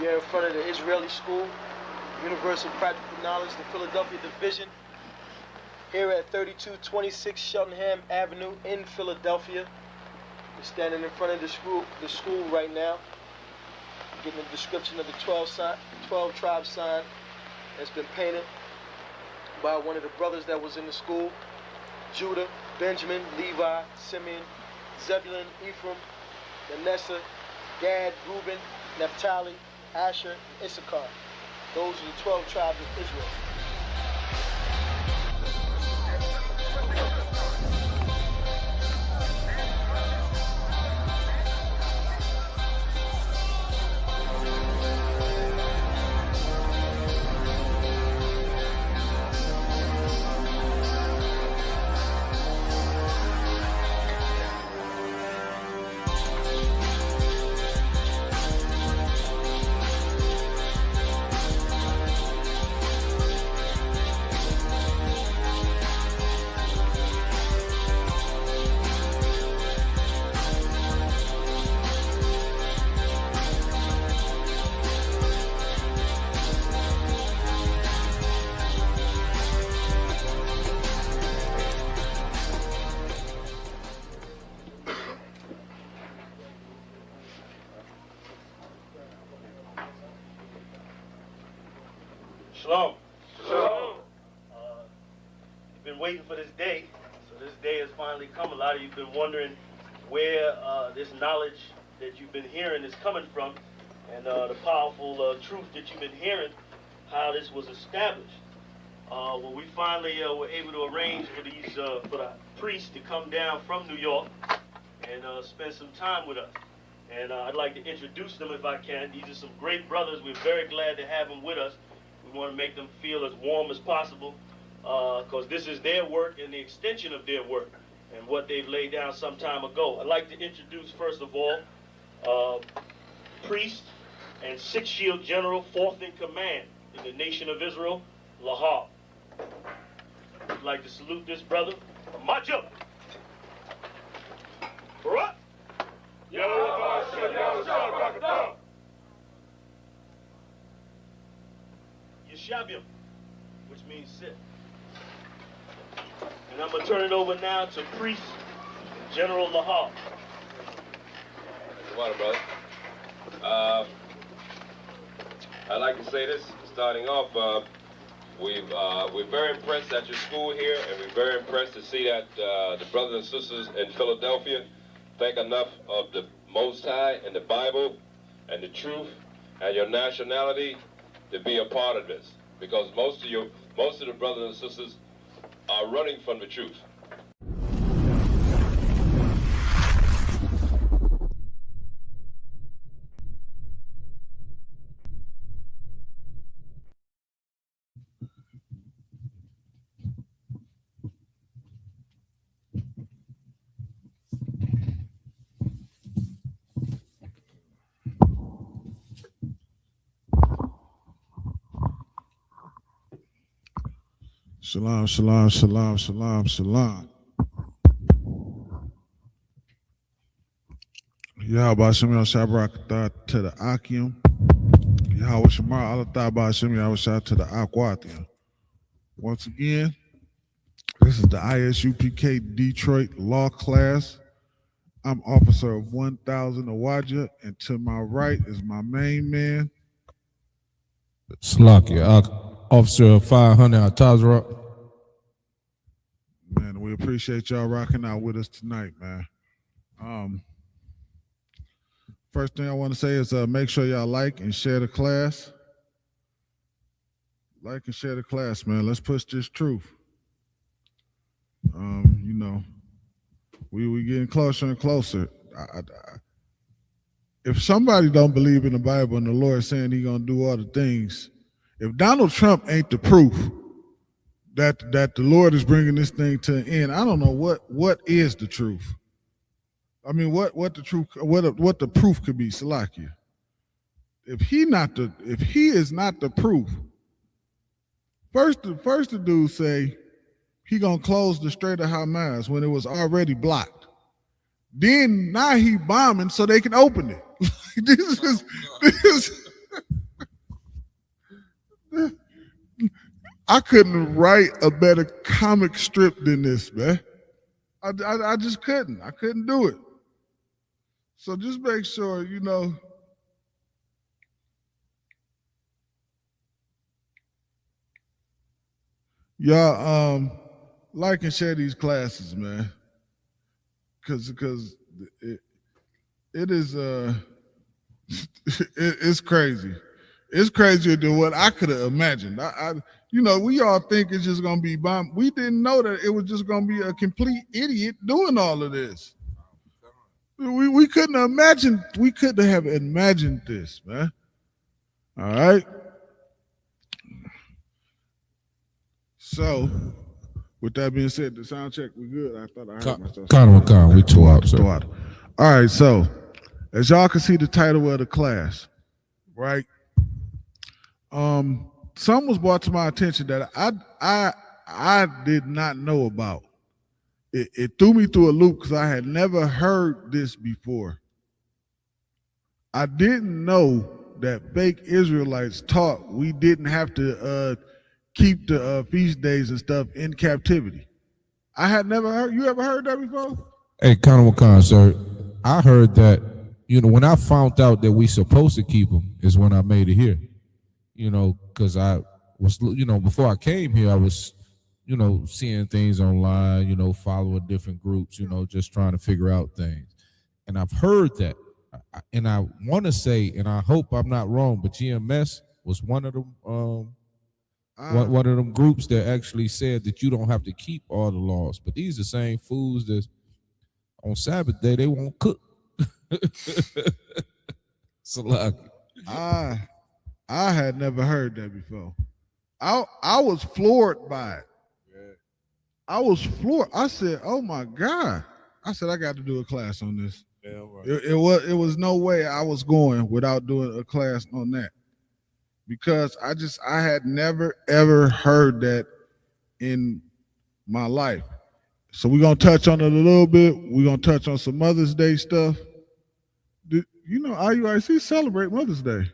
We are in front of the Israeli School, Universal Practical Knowledge, the Philadelphia Division, here at 3226 Cheltenham Avenue in Philadelphia. We're standing in front of the school right now, getting a description of the 12 tribe sign that's been painted by one of the brothers that was in the school: Judah, Benjamin, Levi, Simeon, Zebulun, Ephraim, Manasseh, Gad, Reuben, Naphtali, Asher, and Issachar. Those are the 12 tribes of Israel. Shalom. Shalom. You've been waiting for this day, so this day has finally come. A lot of you have been wondering where this knowledge that you've been hearing is coming from, and the powerful truth that you've been hearing, how this was established. Well, we finally were able to arrange for the priests to come down from New York and spend some time with us. And I'd like to introduce them if I can. These are some great brothers. We're very glad to have them with us. We want to make them feel as warm as possible, because this is their work and the extension of their work and what they've laid down some time ago. I'd like to introduce, first of all, priest and Sixth Shield General, 4th in command in the nation of Israel, Lahab. I'd like to salute this brother, Majo. Barak. Yeshabim, which means sit. And I'm going to turn it over now to Priest General Lahab. Water, brother. I'd like to say this, starting off, we're very impressed at your school here, and we're very impressed to see that the brothers and sisters in Philadelphia think enough of the Most High and the Bible and the truth and your nationality to be a part of this, because most of the brothers and sisters are running from the truth. Shalom, shalom, shalom, shalom, shalom. Yahweh Shem Yahweh to the Akim. Yahweh Shemar Allah Ba Shem Yahweh to the Aquatium. Once again, this is the Isupk Detroit Law Class. I'm Officer of 1000 Awaja, and to my right is my main man, Slakia, Officer of 500 Atazra. Man, we appreciate y'all rocking out with us tonight, man. First thing I want to say is make sure y'all like and share the class. Like and share the class, man. Let's push this truth. You know, we getting closer and closer. If somebody don't believe in the Bible and the Lord saying he gonna do all the things, if Donald Trump ain't the proof that the Lord is bringing this thing to an end, I don't know what is the truth. I mean, what the truth, what the proof could be, Salakia. If he is not the proof, first the dude say he gonna close the Strait of Hamas when it was already blocked. Then now he bombing so they can open it. I couldn't write a better comic strip than this, man. I just couldn't. I couldn't do it. So just make sure, y'all like and share these classes, man. Cause it is it's crazy. It's crazier than what I could have imagined. We all think it's just gonna be bomb. We didn't know that it was just gonna be a complete idiot doing all of this. We couldn't imagine. We couldn't have imagined this, man. All right. So, with that being said, the sound check we good. I thought I heard myself. We two out, sir. All right. So, as y'all can see, the title of the class, right? Something was brought to my attention that I did not know about. It threw me through a loop because I had never heard this before. I didn't know that fake Israelites taught we didn't have to keep the feast days and stuff in captivity. I had never heard. You ever heard that before? Hey, Khan, sir. I heard that, when I found out that we supposed to keep them is when I made it here. Because I was, before I came here, I was, seeing things online, following different groups, just trying to figure out things. And I've heard that. And I want to say, and I hope I'm not wrong, but GMS was one of them, one of them groups that actually said that you don't have to keep all the laws. But these are the same fools that on Sabbath day they won't cook. Salaki. I had never heard that before. I was floored by it. Yeah. I was floored. I said, "Oh my God!" I said, "I got to do a class on this." Yeah, right. It was no way I was going without doing a class on that, because I had never ever heard that in my life. So we're gonna touch on it a little bit. We're gonna touch on some Mother's Day stuff. IUIC celebrate Mother's Day.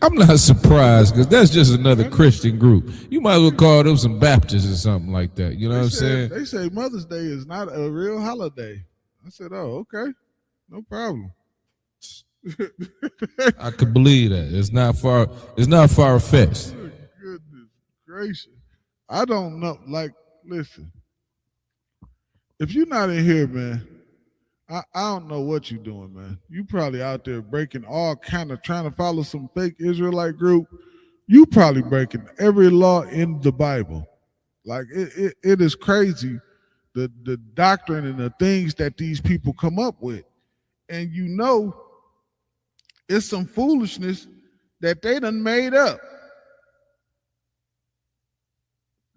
I'm not surprised, because that's just another Christian group. You might as well call them some Baptists or something like that. You know what I'm saying? They say Mother's Day is not a real holiday. I said, "Oh, okay, no problem." I could believe that. It's not far fetched. Goodness gracious. I don't know. Like, listen, if you're not in here, man, I don't know what you're doing, man. You probably out there breaking all kind of, trying to follow some fake Israelite group. You probably breaking every law in the Bible. Like, it is crazy, the doctrine and the things that these people come up with. And it's some foolishness that they done made up.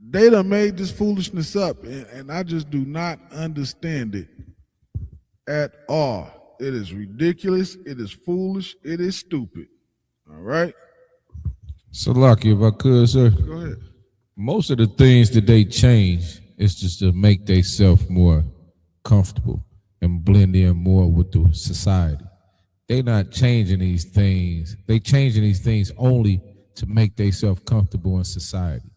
They done made this foolishness up, and I just do not understand it at all. It is ridiculous. It is foolish. It is stupid. All right? So, Lucky, if I could, sir. Go ahead. Most of the things that they change is just to make themselves more comfortable and blend in more with the society. They're not changing these things. They changing these things only to make themselves comfortable in society.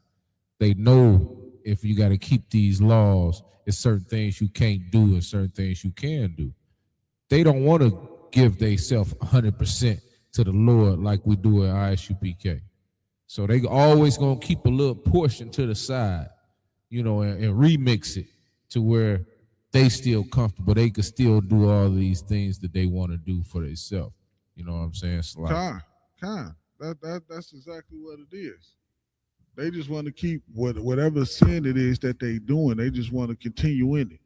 They know if you got to keep these laws, there's certain things you can't do and certain things you can do. They don't want to give themselves 100% to the Lord like we do at ISUPK. So they always going to keep a little portion to the side, and remix it to where they still comfortable. They can still do all these things that they want to do for themselves. You know what I'm saying? That's exactly what it is. They just want to keep whatever sin it is that they doing. They just want to continue in it.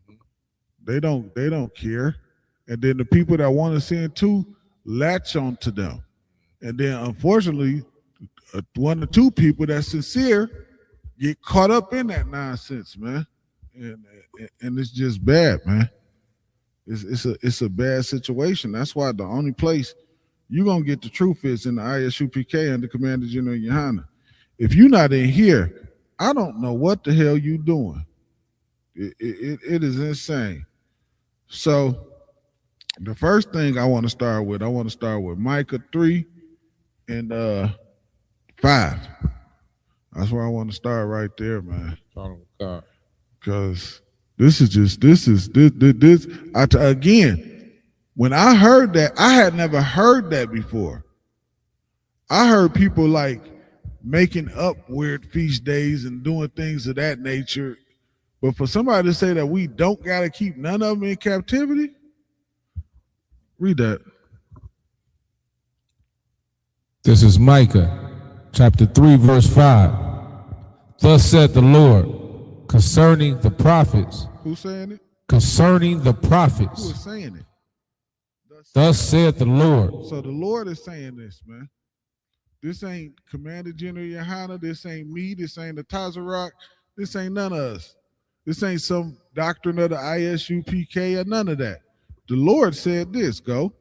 Mm-hmm. They don't care. And then the people that want to sin too latch on to them. And then unfortunately, one or two people that's sincere get caught up in that nonsense, man. And it's just bad, man. It's a bad situation. That's why the only place you're gonna get the truth is in the ISUPK under Commander General Yohana. If you're not in here, I don't know what the hell you doing. It is insane. So the first thing I want to start with Micah 3 and 5. That's where I want to start right there, man. Because this is again, when I heard that, I had never heard that before. I heard people like making up weird feast days and doing things of that nature. But for somebody to say that we don't got to keep none of them in captivity, read that. This is Micah, chapter 3, verse 5. Thus said the Lord concerning the prophets. Who's saying it? Concerning the prophets. Who is saying it? Thus said the Lord. So the Lord is saying this, man. This ain't Commander General Yohana. This ain't me. This ain't the Tazarok. This ain't none of us. This ain't some doctrine of the Isupk or none of that. The Lord said this, go.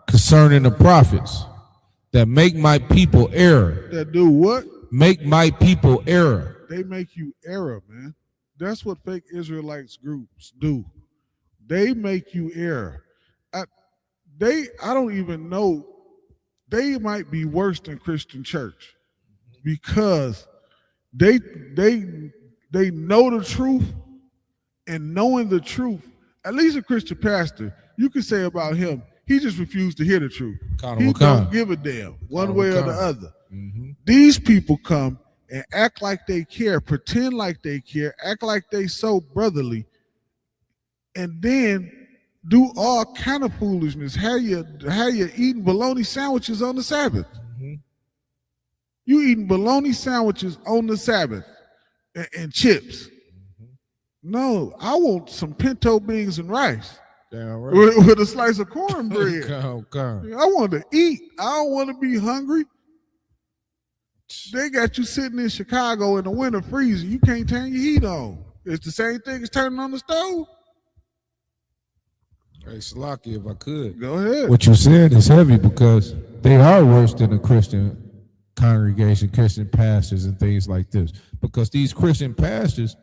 Concerning the prophets that make my people err. That do what? Make my people err. They make you error, man. That's what fake Israelites groups do. They make you error. I don't even know. They might be worse than Christian church because they know the truth, and knowing the truth, at least a Christian pastor, you can say about him, he just refused to hear the truth. He don't give a damn one way or the other. Mm-hmm. These people come and act like they care, pretend like they care, act like they so brotherly, and then do all kind of foolishness. How you eating bologna sandwiches on the Sabbath? Mm-hmm. You eating bologna sandwiches on the Sabbath and chips. Mm-hmm. No, I want some pinto beans and rice. Damn right. With a slice of cornbread. I want to eat. I don't want to be hungry. They got you sitting in Chicago in the winter freezing. You can't turn your heat on. It's the same thing as turning on the stove. Hey, Salaki, if I could. Go ahead. What you said is heavy because they are worse than the Christian congregation, Christian pastors and things like this. Because these Christian pastors,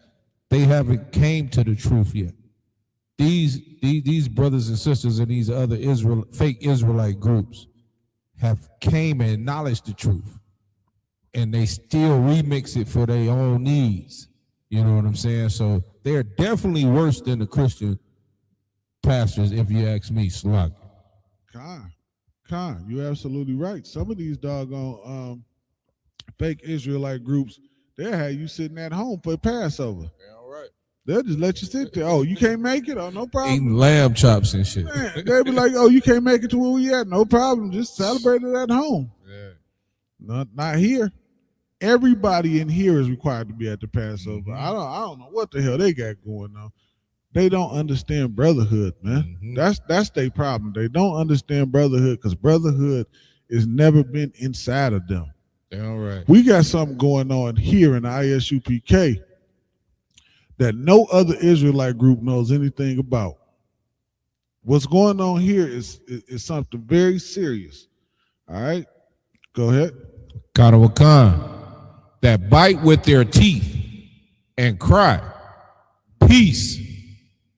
they haven't came to the truth yet. These brothers and sisters and these other fake Israelite groups have came and acknowledged the truth. And they still remix it for their own needs. You know what I'm saying? So they're definitely worse than the Christian pastors, if you ask me, Slug. Khan, you're absolutely right. Some of these doggone fake Israelite groups, they'll have you sitting at home for Passover. Yeah, all right. They'll just let you sit there. Oh, you can't make it? Oh, no problem. Eating lamb chops and shit. Man, they'll be like, oh, you can't make it to where we at? No problem. Just celebrate it at home. Yeah. Not here. Everybody in here is required to be at the Passover. Mm-hmm. I don't know what the hell they got going on. They don't understand brotherhood, man. Mm-hmm. That's their problem. They don't understand brotherhood because brotherhood has never been inside of them. All right. We got something going on here in the Isupk that no other Israelite group knows anything about. What's going on here is something very serious. All right? Go ahead. Karawakan, that bite with their teeth and cry, peace,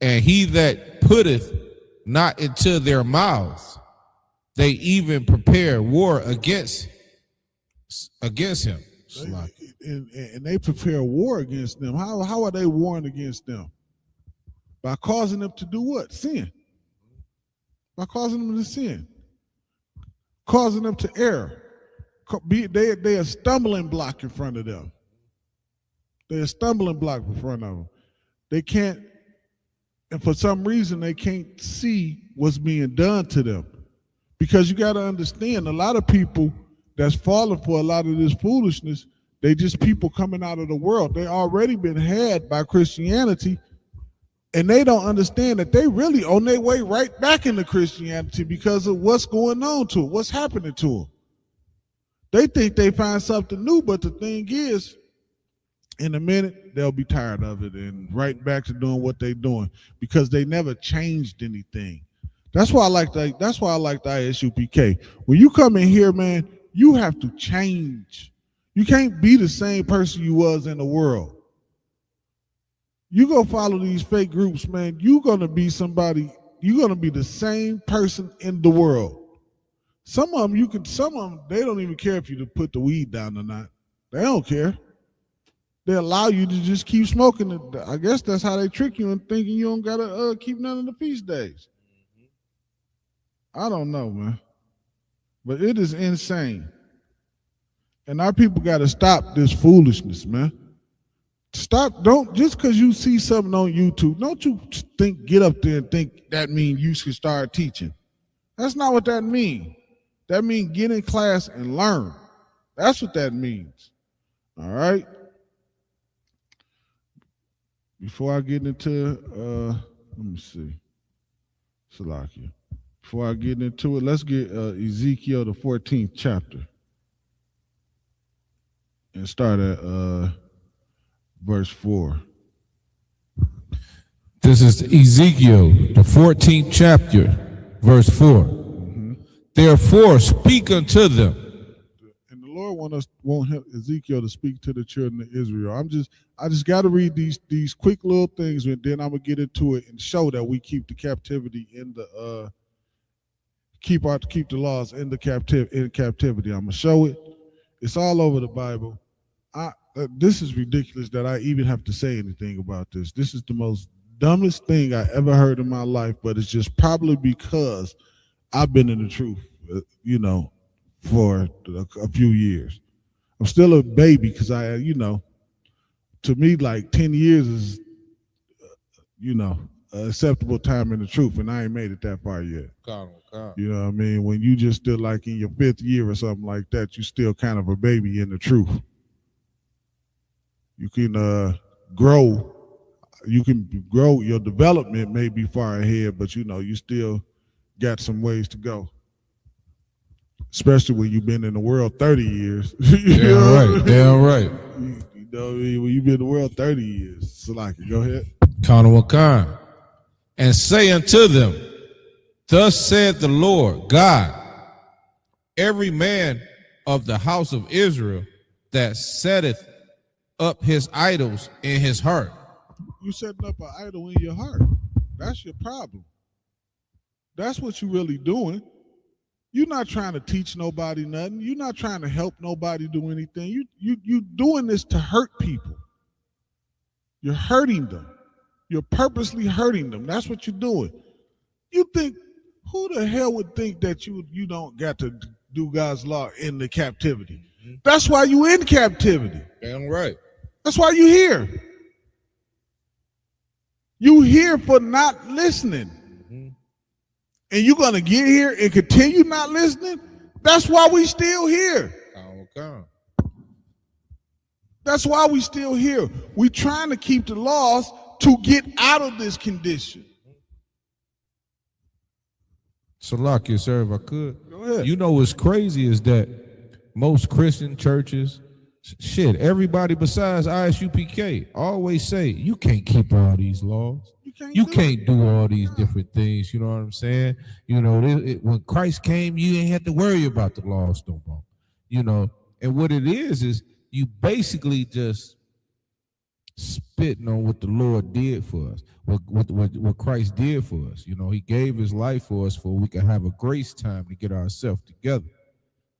and he that putteth not into their mouths, they even prepare war against him. And they prepare war against them. How are they warring against them? By causing them to do what? Sin. By causing them to sin. Causing them to err. They are a stumbling block in front of them. They're a stumbling block in front of them. They can't, and for some reason, they can't see what's being done to them. Because you got to understand, a lot of people that's falling for a lot of this foolishness, they just people coming out of the world. They already been had by Christianity, and they don't understand that they really on their way right back into Christianity because of what's going on to them, what's happening to them. They think they find something new, but the thing is, in a minute, they'll be tired of it and right back to doing what they're doing because they never changed anything. That's why I like the Isupk. When you come in here, man, you have to change. You can't be the same person you was in the world. You go follow these fake groups, man, you're gonna be somebody, you're gonna be the same person in the world. Some of them, they don't even care if you to put the weed down or not. They don't care. They allow you to just keep smoking it. I guess that's how they trick you into thinking you don't gotta keep none of the feast days. I don't know, man. But it is insane. And our people gotta stop this foolishness, man. Stop, don't, just because you see something on YouTube, don't you get up there and think that means you should start teaching. That's not what that means. That means get in class and learn. That's what that means. All right? Before I get into, let me see. Salakia. Before I get into it, let's get Ezekiel, the 14th chapter. And start at verse 4. This is Ezekiel, the 14th chapter, verse 4. Therefore, speak unto them. And the Lord want Ezekiel to speak to the children of Israel. I just got to read these quick little things, and then I'm gonna get into it and show that we keep the captivity in the keep the laws in captivity. I'm gonna show it. It's all over the Bible. This is ridiculous that I even have to say anything about this. This is the most dumbest thing I ever heard in my life, but it's just probably because I've been in the truth, for a few years. I'm still a baby because to me, like 10 years is, an acceptable time in the truth, and I ain't made it that far yet. You know what I mean? When you just still like in your 5th year or something like that, you still kind of a baby in the truth. You can grow. You can grow. Your development may be far ahead, but you still got some ways to go. Especially when you've been in the world 30 years. Damn right. When you've been in the world 30 years. Salaki, go ahead. Wakan. And say unto them, thus saith the Lord God, every man of the house of Israel that setteth up his idols in his heart. You setting up an idol in your heart. That's your problem. That's what you really doing. You're not trying to teach nobody nothing. You're not trying to help nobody do anything. You doing this to hurt people. You're hurting them. You're purposely hurting them. That's what you're doing. You think, who the hell would think that you don't got to do God's law in the captivity? That's why you in captivity. Damn right. That's why you here. You here for not listening. And you're going to get here and continue not listening? That's why we still here. That's why we still here. We trying to keep the laws to get out of this condition. Salakia, sir, if I could. Go ahead. You know what's crazy is that most Christian churches, everybody besides Isupk always say, you can't keep all these laws. You can't do all these different things. You know what I'm saying? When Christ came, you ain't have to worry about the laws no more. And what it is you basically just spitting on what the Lord did for us, what Christ did for us. He gave his life for us we can have a grace time to get ourselves together.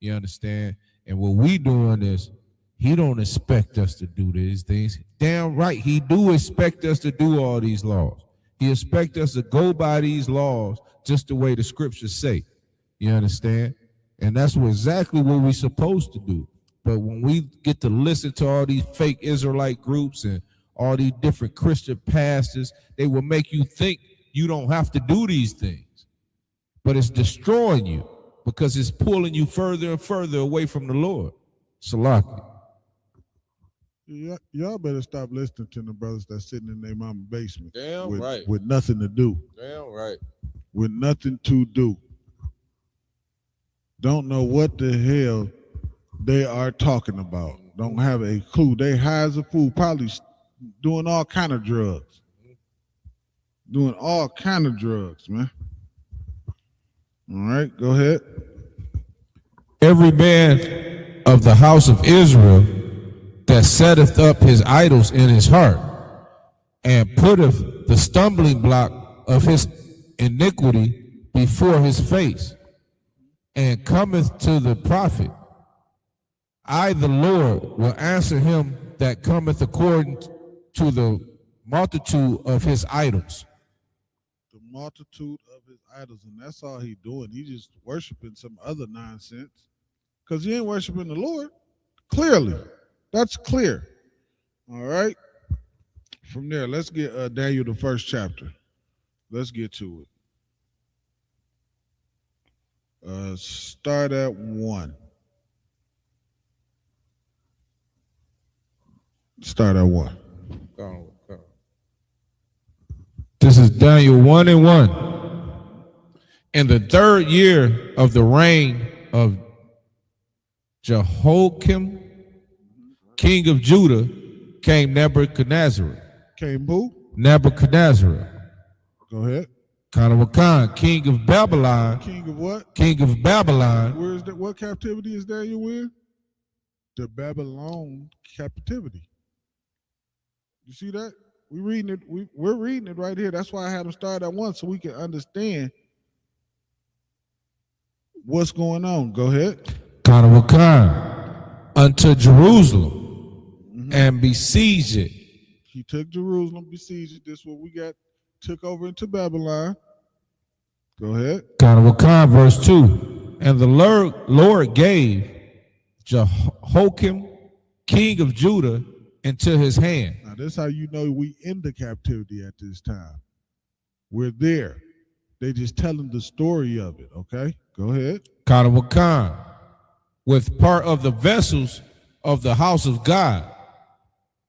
You understand? And what we doing is, he don't expect us to do these things. Damn right, he do expect us to do all these laws. He expect us to go by these laws just the way the scriptures say. You understand? And that's exactly what we're supposed to do. But when we get to listen to all these fake Israelite groups and all these different Christian pastors, they will make you think you don't have to do these things. But it's destroying you because it's pulling you further and further away from the Lord. Salaki. Y'all better stop listening to the brothers that's sitting in their mama's basement. Damn right. With nothing to do. Damn right. With nothing to do. Don't know what the hell they are talking about. Don't have a clue. They high as a fool, probably doing all kind of drugs. Doing all kind of drugs, man. All right, go ahead. Every man of the house of Israel that setteth up his idols in his heart, and putteth the stumbling block of his iniquity before his face, and cometh to the prophet, I, the Lord, will answer him that cometh according to the multitude of his idols. The multitude of his idols, and that's all he doing. He just worshiping some other nonsense because he ain't worshiping the Lord. Clearly, that's clear. All right. From there, let's get Daniel, the first chapter. Let's get to it. Start at 1. Start at 1. This is Daniel 1:1. In the 3rd year of the reign of Jehoiakim, king of Judah, came Nebuchadnezzar. Came who? Nebuchadnezzar. Go ahead. Kanawakan, king of Babylon. King of what? King of Babylon. Where is that? What captivity is Daniel in? The Babylon captivity. You see that? We're reading it. We're reading it right here. That's why I had them start at 1 so we can understand what's going on. Go ahead. Kanawakan, unto Jerusalem, and besieged it. He took Jerusalem, besieged it. This is what we got. Took over into Babylon. Go ahead. Kanawakan, verse 2. And the Lord gave Jehoiakim, king of Judah, into his hand. Now, this is how you know we in the captivity at this time. We're there. They just telling the story of it, okay? Go ahead. Kanawakan, with part of the vessels of the house of God,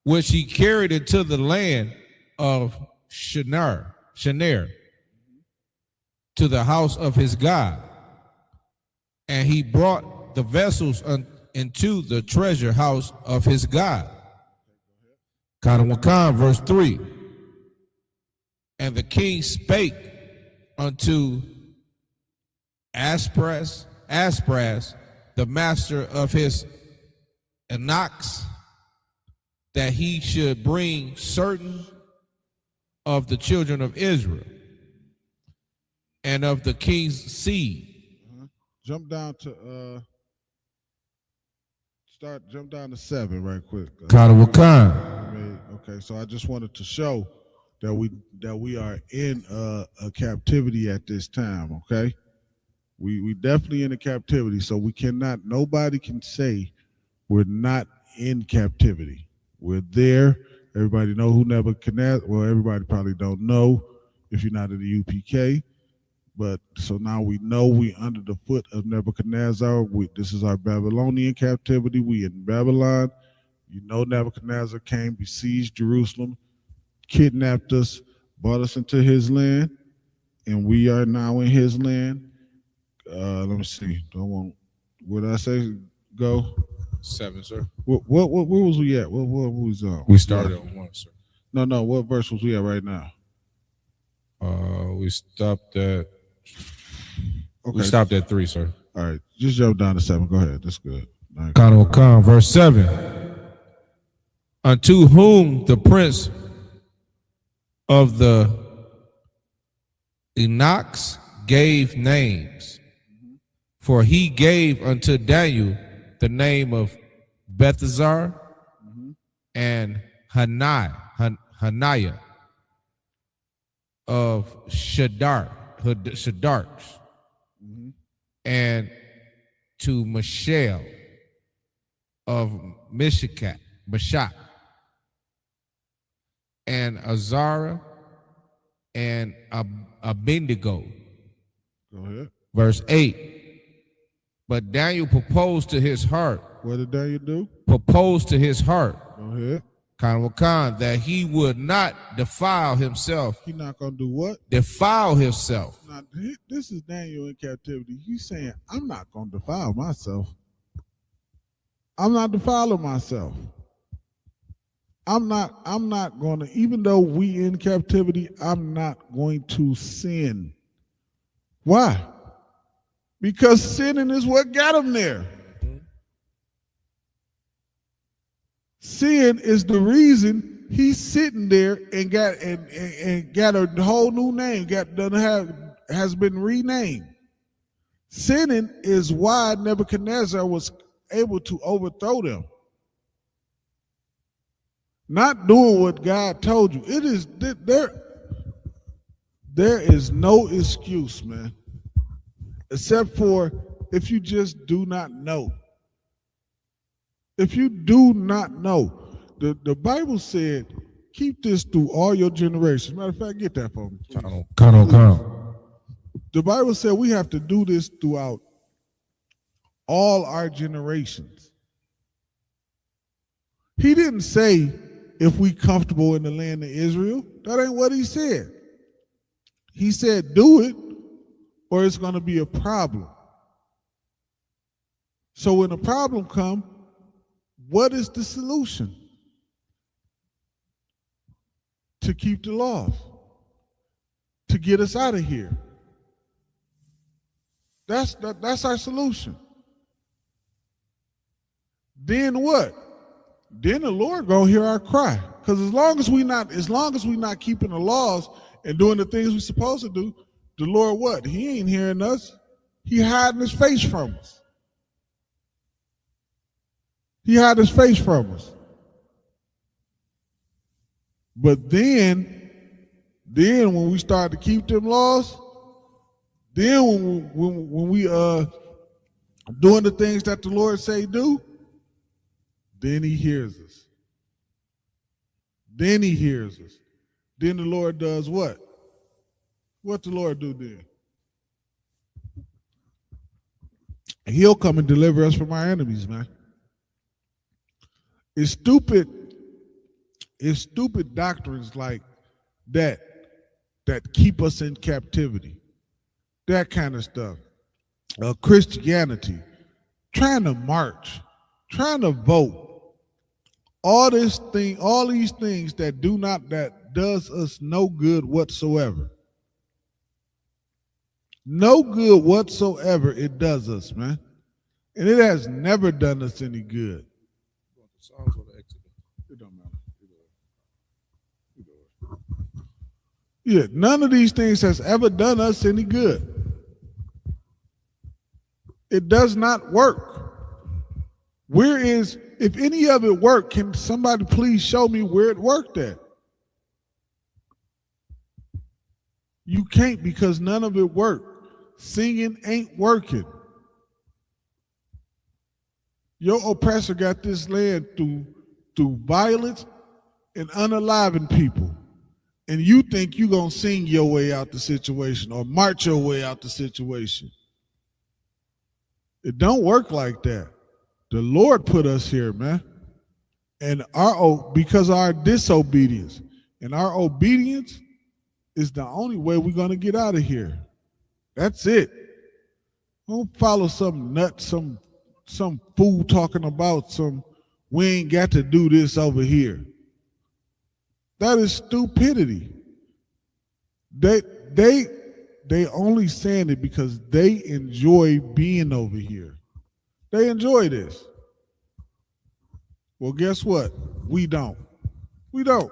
which he carried into the land of Shinar, to the house of his God. And he brought the vessels into the treasure house of his God. Kanawakan, verse 3. And the king spake unto Aspras, the master of his eunuchs, that he should bring certain of the children of Israel and of the king's seed. Jump down to jump down to 7 right quick. Kanawakan. Okay, so I just wanted to show that we are in a captivity at this time, okay? We definitely in a captivity, so nobody can say we're not in captivity. We're there. Everybody know who Nebuchadnezzar, well, everybody probably don't know if you're not in the UPK, but so now we know we under the foot of Nebuchadnezzar. This is our Babylonian captivity. We in Babylon. You know Nebuchadnezzar came, besieged Jerusalem, kidnapped us, brought us into his land, and we are now in his land. Let me see. What did I say? Go. 7, sir. Where was we at? What was on? We started on 1, sir. No. What verse was we at right now? We stopped at. Okay. We stopped at 3, sir. All right. Just jump down to 7. Go ahead. That's good. Kanawakan, verse 7. Unto whom the prince of the eunuchs gave names, for he gave unto Daniel the name of Bethazar and Hananiah of Shadarch, and to Mishael of Meshach, and Azariah and Abednego. Go ahead. Verse 8. But Daniel proposed to his heart. What did Daniel do? Proposed to his heart. Go ahead. Kanawakan, that he would not defile himself. He not gonna do what? Defile himself. Now, this is Daniel in captivity. He's saying, I'm not gonna defile myself. I'm not defiling myself. I'm not gonna, even though we in captivity, I'm not going to sin. Why? Because sinning is what got him there. Sin is the reason he's sitting there and got a whole new name. Has been renamed. Sinning is why Nebuchadnezzar was able to overthrow them. Not doing what God told you. It is there is no excuse, man, except for if you just do not know. If you do not know, the Bible said, keep this through all your generations. Matter of fact, get that for me. Come. The Bible said we have to do this throughout all our generations. He didn't say if we comfortable in the land of Israel. That ain't what he said. He said do it or it's going to be a problem. So when a problem comes, what is the solution? To keep the laws, to get us out of here. That's our solution. Then what? Then the Lord gonna hear our cry. Because as long as we not keeping the laws and doing the things we're supposed to do, the Lord what? He ain't hearing us. He hiding his face from us. He hide his face from us. But then when we start to keep them laws, then when we doing the things that the Lord say do, then he hears us. Then he hears us. Then the Lord does what? What the Lord do then? He'll come and deliver us from our enemies, man. It's stupid doctrines like that keep us in captivity. That kind of stuff. Christianity, trying to march, trying to vote. All these things that does us no good whatsoever. No good whatsoever it does us, man. And it has never done us any good. It don't matter. Yeah, none of these things has ever done us any good. It does not work. If any of it worked, can somebody please show me where it worked at? You can't, because none of it worked. Singing ain't working. Your oppressor got this land through violence and unaliving people. And you think you're going to sing your way out the situation or march your way out the situation. It don't work like that. The Lord put us here, man. And because of our disobedience. And our obedience is the only way we're going to get out of here. That's it. Don't follow some nut, some fool talking about we ain't got to do this over here. That is stupidity. They only saying it because they enjoy being over here. They enjoy this. Well, guess what? We don't. We don't.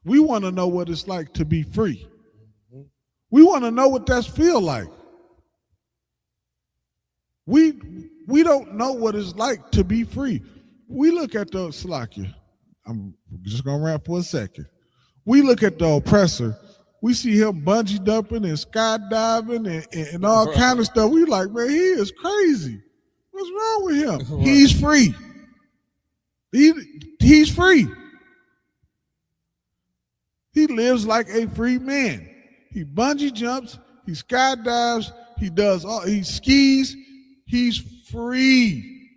We want to know what it's like to be free. We want to know what that feel like. We don't know what it's like to be free. We look at the Slakia. I'm just gonna rap for a second. We look at the oppressor. We see him bungee jumping and skydiving and all kind of stuff. We like, man, he is crazy. What's wrong with him? He's free. He's free. He lives like a free man. He bungee jumps, he skydives, he skis. He's free.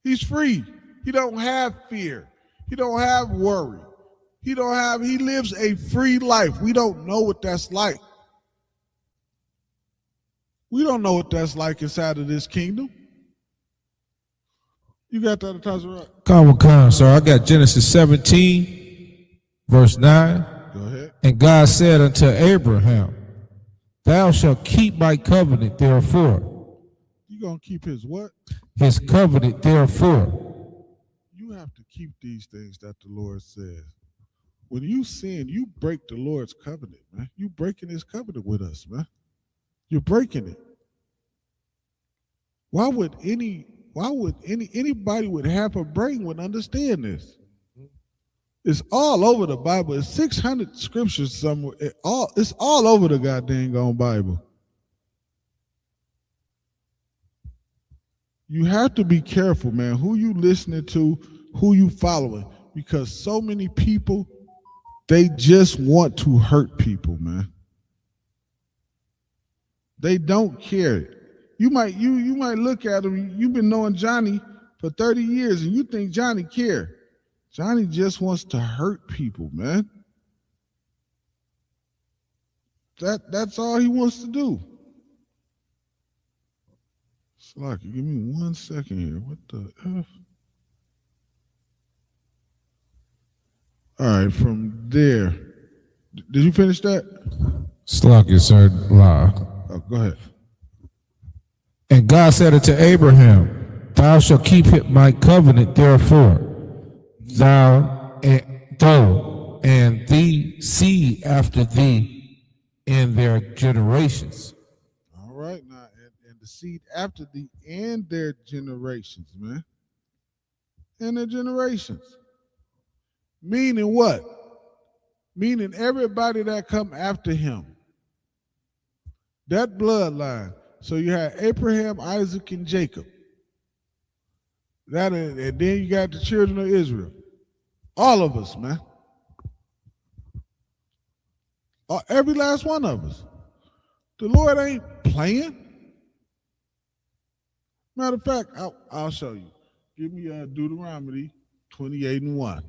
He's free. He don't have fear. He don't have worry. He lives a free life. We don't know what that's like. We don't know what that's like inside of this kingdom. You got that, Tazarot? Come, sir. I got Genesis 17, verse 9. Go ahead. And God said unto Abraham, thou shalt keep my covenant, therefore. You gonna keep his what? His covenant, therefore. You have to keep these things that the Lord says. When you sin, you break the Lord's covenant, man. You breaking his covenant with us, man. You're breaking it. Why would anybody with half a brain would understand this? It's all over the Bible. It's 600 scriptures somewhere. It's all over the goddamn Bible. You have to be careful, man, who you listening to, who you following, because so many people, they just want to hurt people, man. They don't care. You might look at him, you've been knowing Johnny for 30 years and you think Johnny care. Johnny just wants to hurt people, man. That's all he wants to do. Slocky, give me 1 second here. What the F? All right, from there. Did you finish that? Slocky, sir. Oh, go ahead. And God said unto Abraham, thou shalt keep my covenant, therefore, thou and thee seed after thee in their generations. All right, now, and the seed after thee and their generations, man. And their generations. Meaning what? Meaning everybody that come after him. That bloodline. So you had Abraham, Isaac, and Jacob. And then you got the children of Israel. All of us, man. Every last one of us. The Lord ain't playing. Matter of fact, I'll show you. Give me Deuteronomy 28:1.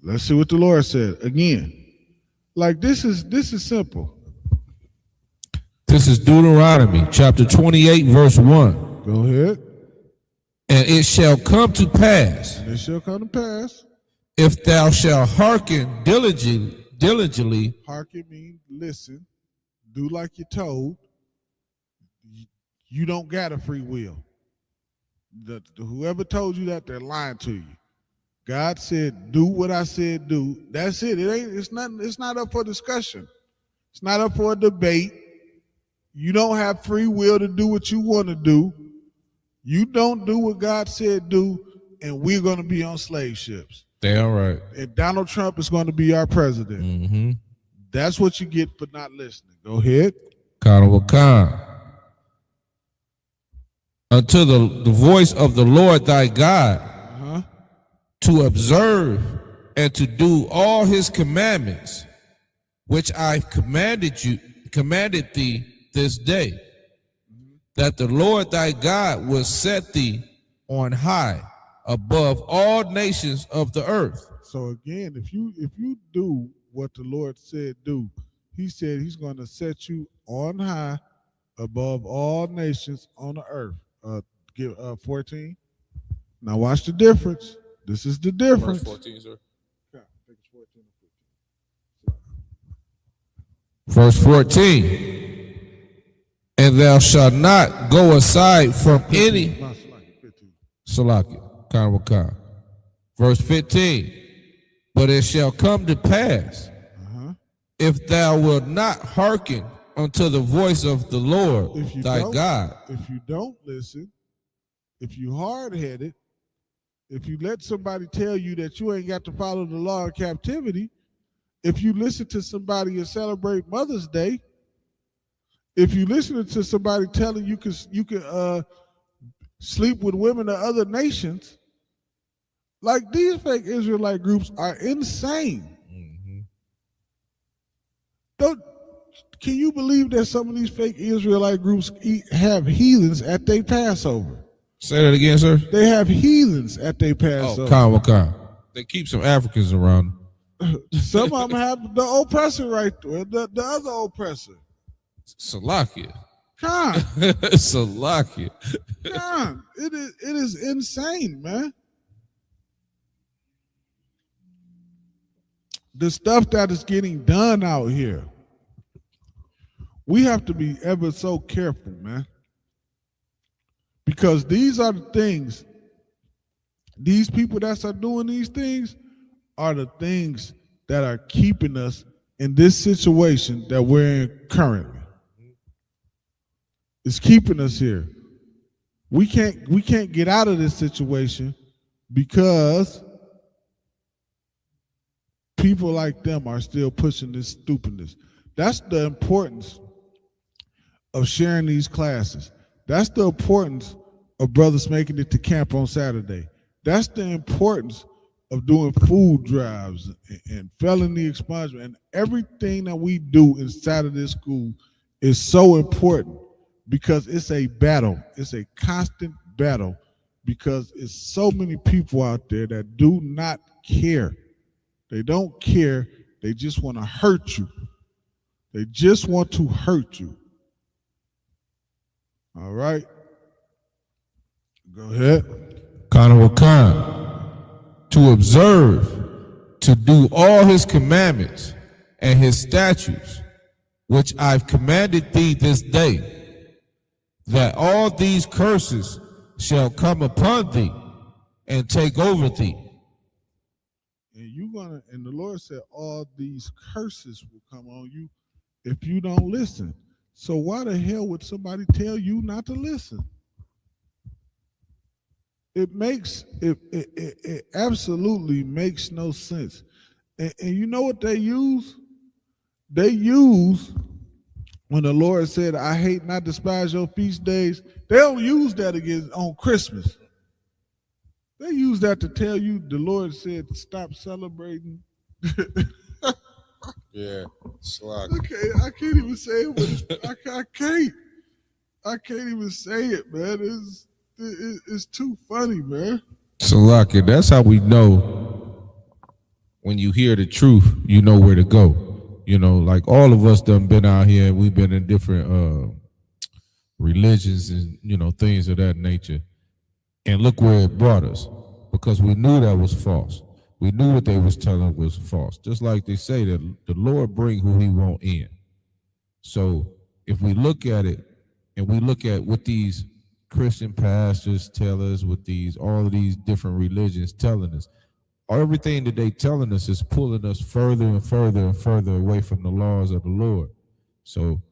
Let's see what the Lord said again. Like this is simple. This is Deuteronomy chapter 28, verse 1. Go ahead. And it shall come to pass. And it shall come to pass. If thou shalt hearken diligently. Hearken means listen. Do like you're told. You don't got a free will. Whoever told you that, they're lying to you. God said, do what I said do. That's it. It's not up for discussion. It's not up for a debate. You don't have free will to do what you want to do. You don't do what God said do, and we're going to be on slave ships. Damn right. And Donald Trump is going to be our president. Mm-hmm. That's what you get for not listening. Go ahead. Unto the voice of the Lord thy God, to observe and to do all his commandments, which I commanded thee this day, that the Lord thy God will set thee on high above all nations of the earth. So again, if you do what the Lord said do, he said he's going to set you on high above all nations on the earth. 14. Now watch the difference. This is the difference. Verse 14, sir. Verse 14. And thou shalt not go aside from any. Salaki. Verse 15. But it shall come to pass, if thou wilt not hearken unto the voice of the Lord thy God. If you don't listen, if you hard-headed, if you let somebody tell you that you ain't got to follow the law of captivity, if you listen to somebody and celebrate Mother's Day, if you listen to somebody telling you can sleep with women of other nations, like these fake Israelite groups are insane. Can you believe that some of these fake Israelite groups have heathens at their Passover? Say that again, sir. They have heathens at their Passover. Calm. They keep some Africans around. Some of them have the oppressor right there, the other oppressor. Salakia. Khan. Salakia. Khan. It is insane, man. The stuff that is getting done out here. We have to be ever so careful, man. Because these are the things, these people that are doing these things are the things that are keeping us in this situation that we're in currently. It's keeping us here. We can't get out of this situation because people like them are still pushing this stupidness. That's the importance of sharing these classes. That's the importance of brothers making it to camp on Saturday. That's the importance of doing food drives and felony expungement, and everything that we do inside of this school is so important because it's a battle. It's a constant battle because it's so many people out there that do not care. They don't care. They just want to hurt you. They just want to hurt you. All right. Go ahead. To observe, to do all his commandments and his statutes, which I've commanded thee this day, that all these curses shall come upon thee and take over thee. And the Lord said all these curses will come on you if you don't listen. So why the hell would somebody tell you not to listen? It absolutely makes no sense. And you know what they use? They use when the Lord said, I hate not despise your feast days. They don't use that against on Christmas. They use that to tell you the Lord said stop celebrating. Yeah, Okay, I can't even say it. But I can't even say it, man. It's too funny, man. Salaki, that's how we know when you hear the truth, you know where to go. You know, like all of us done been out here and we've been in different religions and, you know, things of that nature. And look where it brought us because we knew that was false. We knew what they was telling was false. Just like they say that the Lord bring who he want in. So if we look at it and we look at what these Christian pastors tell us, with all of these different religions telling us, everything that they telling us is pulling us further and further and further away from the laws of the Lord. So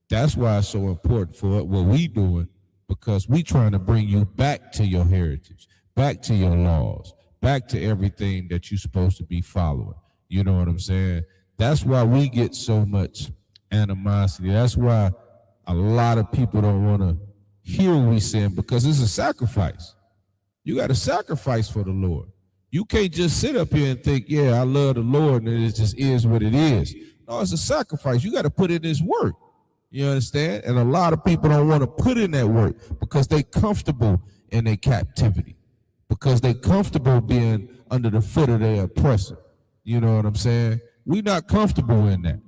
that's why it's so important for what we doing, because we trying to bring you back to your heritage, back to your laws, back to everything that you're supposed to be following. You know what I'm saying? That's why we get so much animosity. That's why a lot of people don't want to hear what we saying, because it's a sacrifice. You got to sacrifice for the Lord. You can't just sit up here and think, yeah, I love the Lord and it just is what it is. No, it's a sacrifice. You got to put in this work. You understand? And a lot of people don't want to put in that work because they comfortable in their captivity, because they comfortable being under the foot of their oppressor. You know what I'm saying? We not comfortable in that.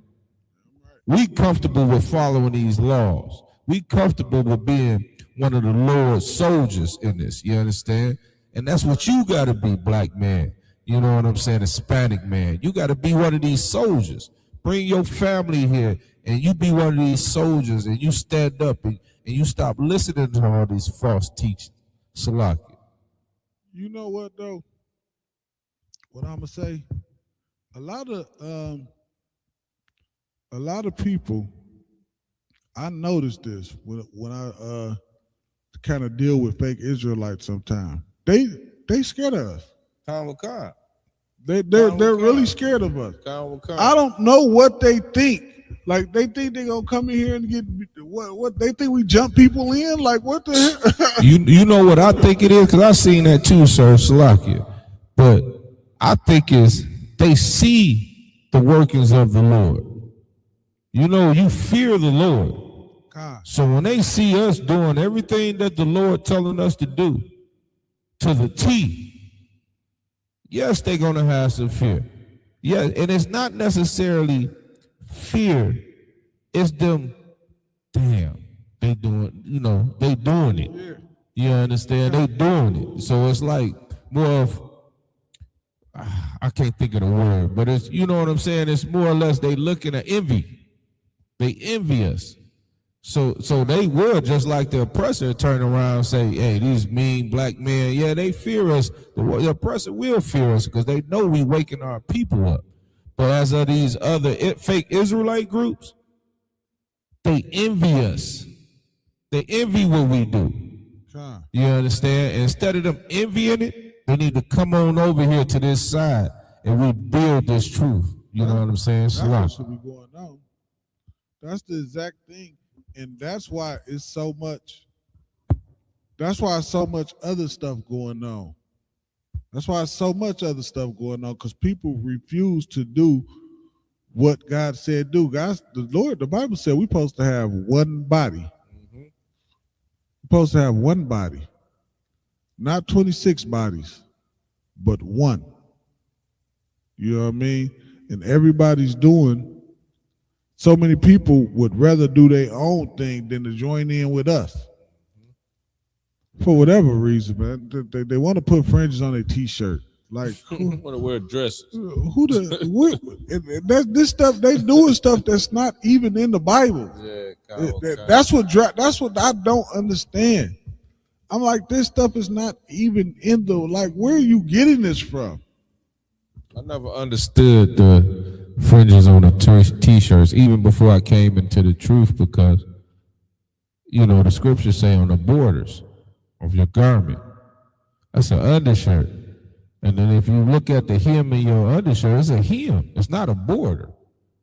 We comfortable with following these laws. We comfortable with being one of the Lord's soldiers in this. You understand? And that's what you got to be, black man. You know what I'm saying? Hispanic man. You got to be one of these soldiers. Bring your family here and you be one of these soldiers and you stand up and you stop listening to all these false teachings. Salaki. You know what, though? What I'm going to say? A lot of people, I noticed this when I kind of deal with fake Israelites sometimes. They scared of us. They're really scared of us. I don't know what they think. Like they think they're gonna come in here and get what they think we jump people in. Like what the hell? You know what I think it is, because I seen that too, sir, Salakia. But I think is they see the workings of the Lord. You know, you fear the Lord. God. So when they see us doing everything that the Lord telling us to do to the T, yes, they're going to have some fear. Yeah, and it's not necessarily fear. It's them, damn, they doing, you know, they doing it. You understand? They doing it. So it's like more of, I can't think of the word, but it's, you know what I'm saying? It's more or less they looking at envy. They envy us. So they will, just like the oppressor, turn around and say, hey, these mean black men, yeah, they fear us. The oppressor will fear us because they know we waking our people up. But as of these other fake Israelite groups, they envy us. They envy what we do. You understand? Instead of them envying it, they need to come on over here to this side and rebuild this truth. You know what I'm saying? That's what should be going on. That's the exact thing. And that's why it's so much. That's why so much other stuff going on. That's why so much other stuff going on, because people refuse to do what God said do. Guys, the Bible said we're supposed to have one body. We're supposed to have one body. Not 26 bodies, but one. You know what I mean? And everybody's doing, so many people would rather do their own thing than to join in with us. For whatever reason, man. They want to put fringes on their t-shirt. Like, who want to wear dresses? This stuff, they doing stuff that's not even in the Bible. Yeah, that's what I don't understand. I'm like, this stuff is not even in the, like, where are you getting this from? I never understood the fringes on the t-shirts, even before I came into the truth, because, you know, the scriptures say on the borders of your garment, that's an undershirt. And then if you look at the hem in your undershirt, it's a hem. It's not a border.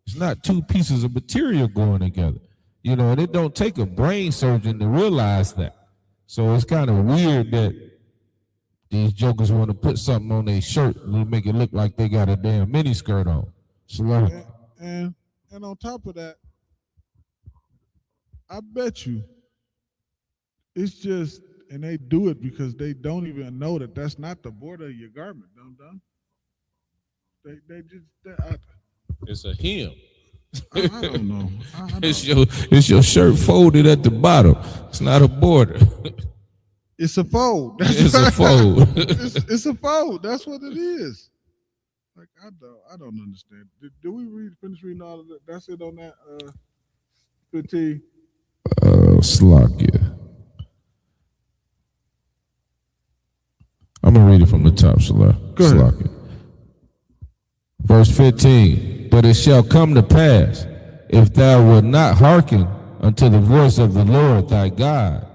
It's not two pieces of material going together. You know, and it don't take a brain surgeon to realize that. So it's kind of weird that these jokers want to put something on their shirt and make it look like they got a damn mini skirt on. Slow. And on top of that, I bet you it's just, and they do it because they don't even know that that's not the border of your garment, dum-dum. It's a hem. I don't know. It's your shirt folded at the bottom. It's not a border. It's a fold. It's a fold. It's a fold. That's what it is. Like, I don't understand. Did we finish reading all of that? That's it on that 15. Slovakia. I'm gonna read it from the top, Slovakia. Verse 15. But it shall come to pass, if thou wilt not hearken unto the voice of the Lord thy God,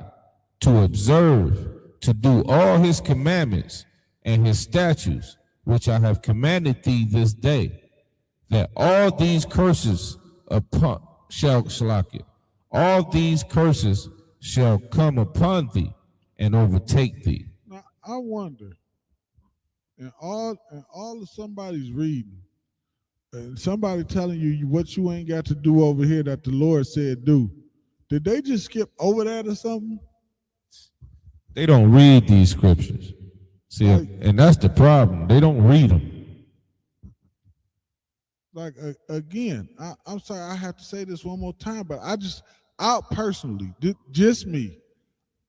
to observe, to do all his commandments and his statutes, which I have commanded thee this day, that all these curses all these curses shall come upon thee and overtake thee. Now I wonder, and all of somebody's reading, and somebody telling you what you ain't got to do over here that the Lord said do. Did they just skip over that or something? They don't read these scriptures. See, and that's the problem. They don't read them. Like, again, I'm sorry, I have to say this one more time, but I personally, just me,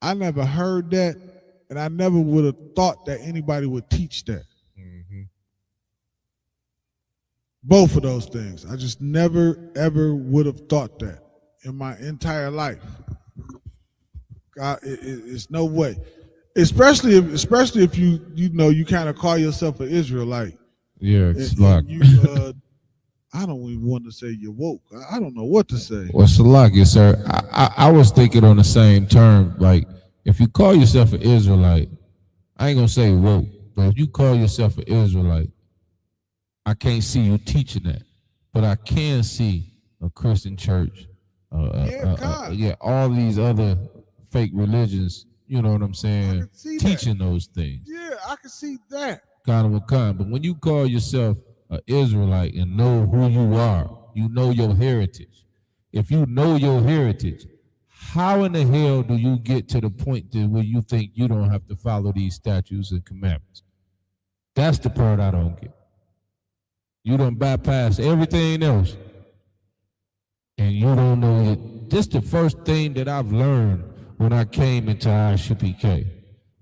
I never heard that, and I never would have thought that anybody would teach that. Mm-hmm. Both of those things. I just never, ever would have thought that in my entire life. God, it's no way. Especially if you kind of call yourself an Israelite. Yeah, I don't even want to say you're woke. I don't know what to say. Well, Salakia, sir, I was thinking on the same term. Like, if you call yourself an Israelite, I ain't gonna say woke, but if you call yourself an Israelite, I can't see you teaching that, but I can see a Christian church, all these other fake religions. You know what I'm saying? Teaching those things. Yeah, I can see that. But when you call yourself an Israelite and know who you are, you know your heritage. If you know your heritage, how in the hell do you get to the point where you think you don't have to follow these statutes and commandments? That's the part I don't get. You done bypass everything else, and you don't know it. This is the first thing that I've learned when I came into Isupk.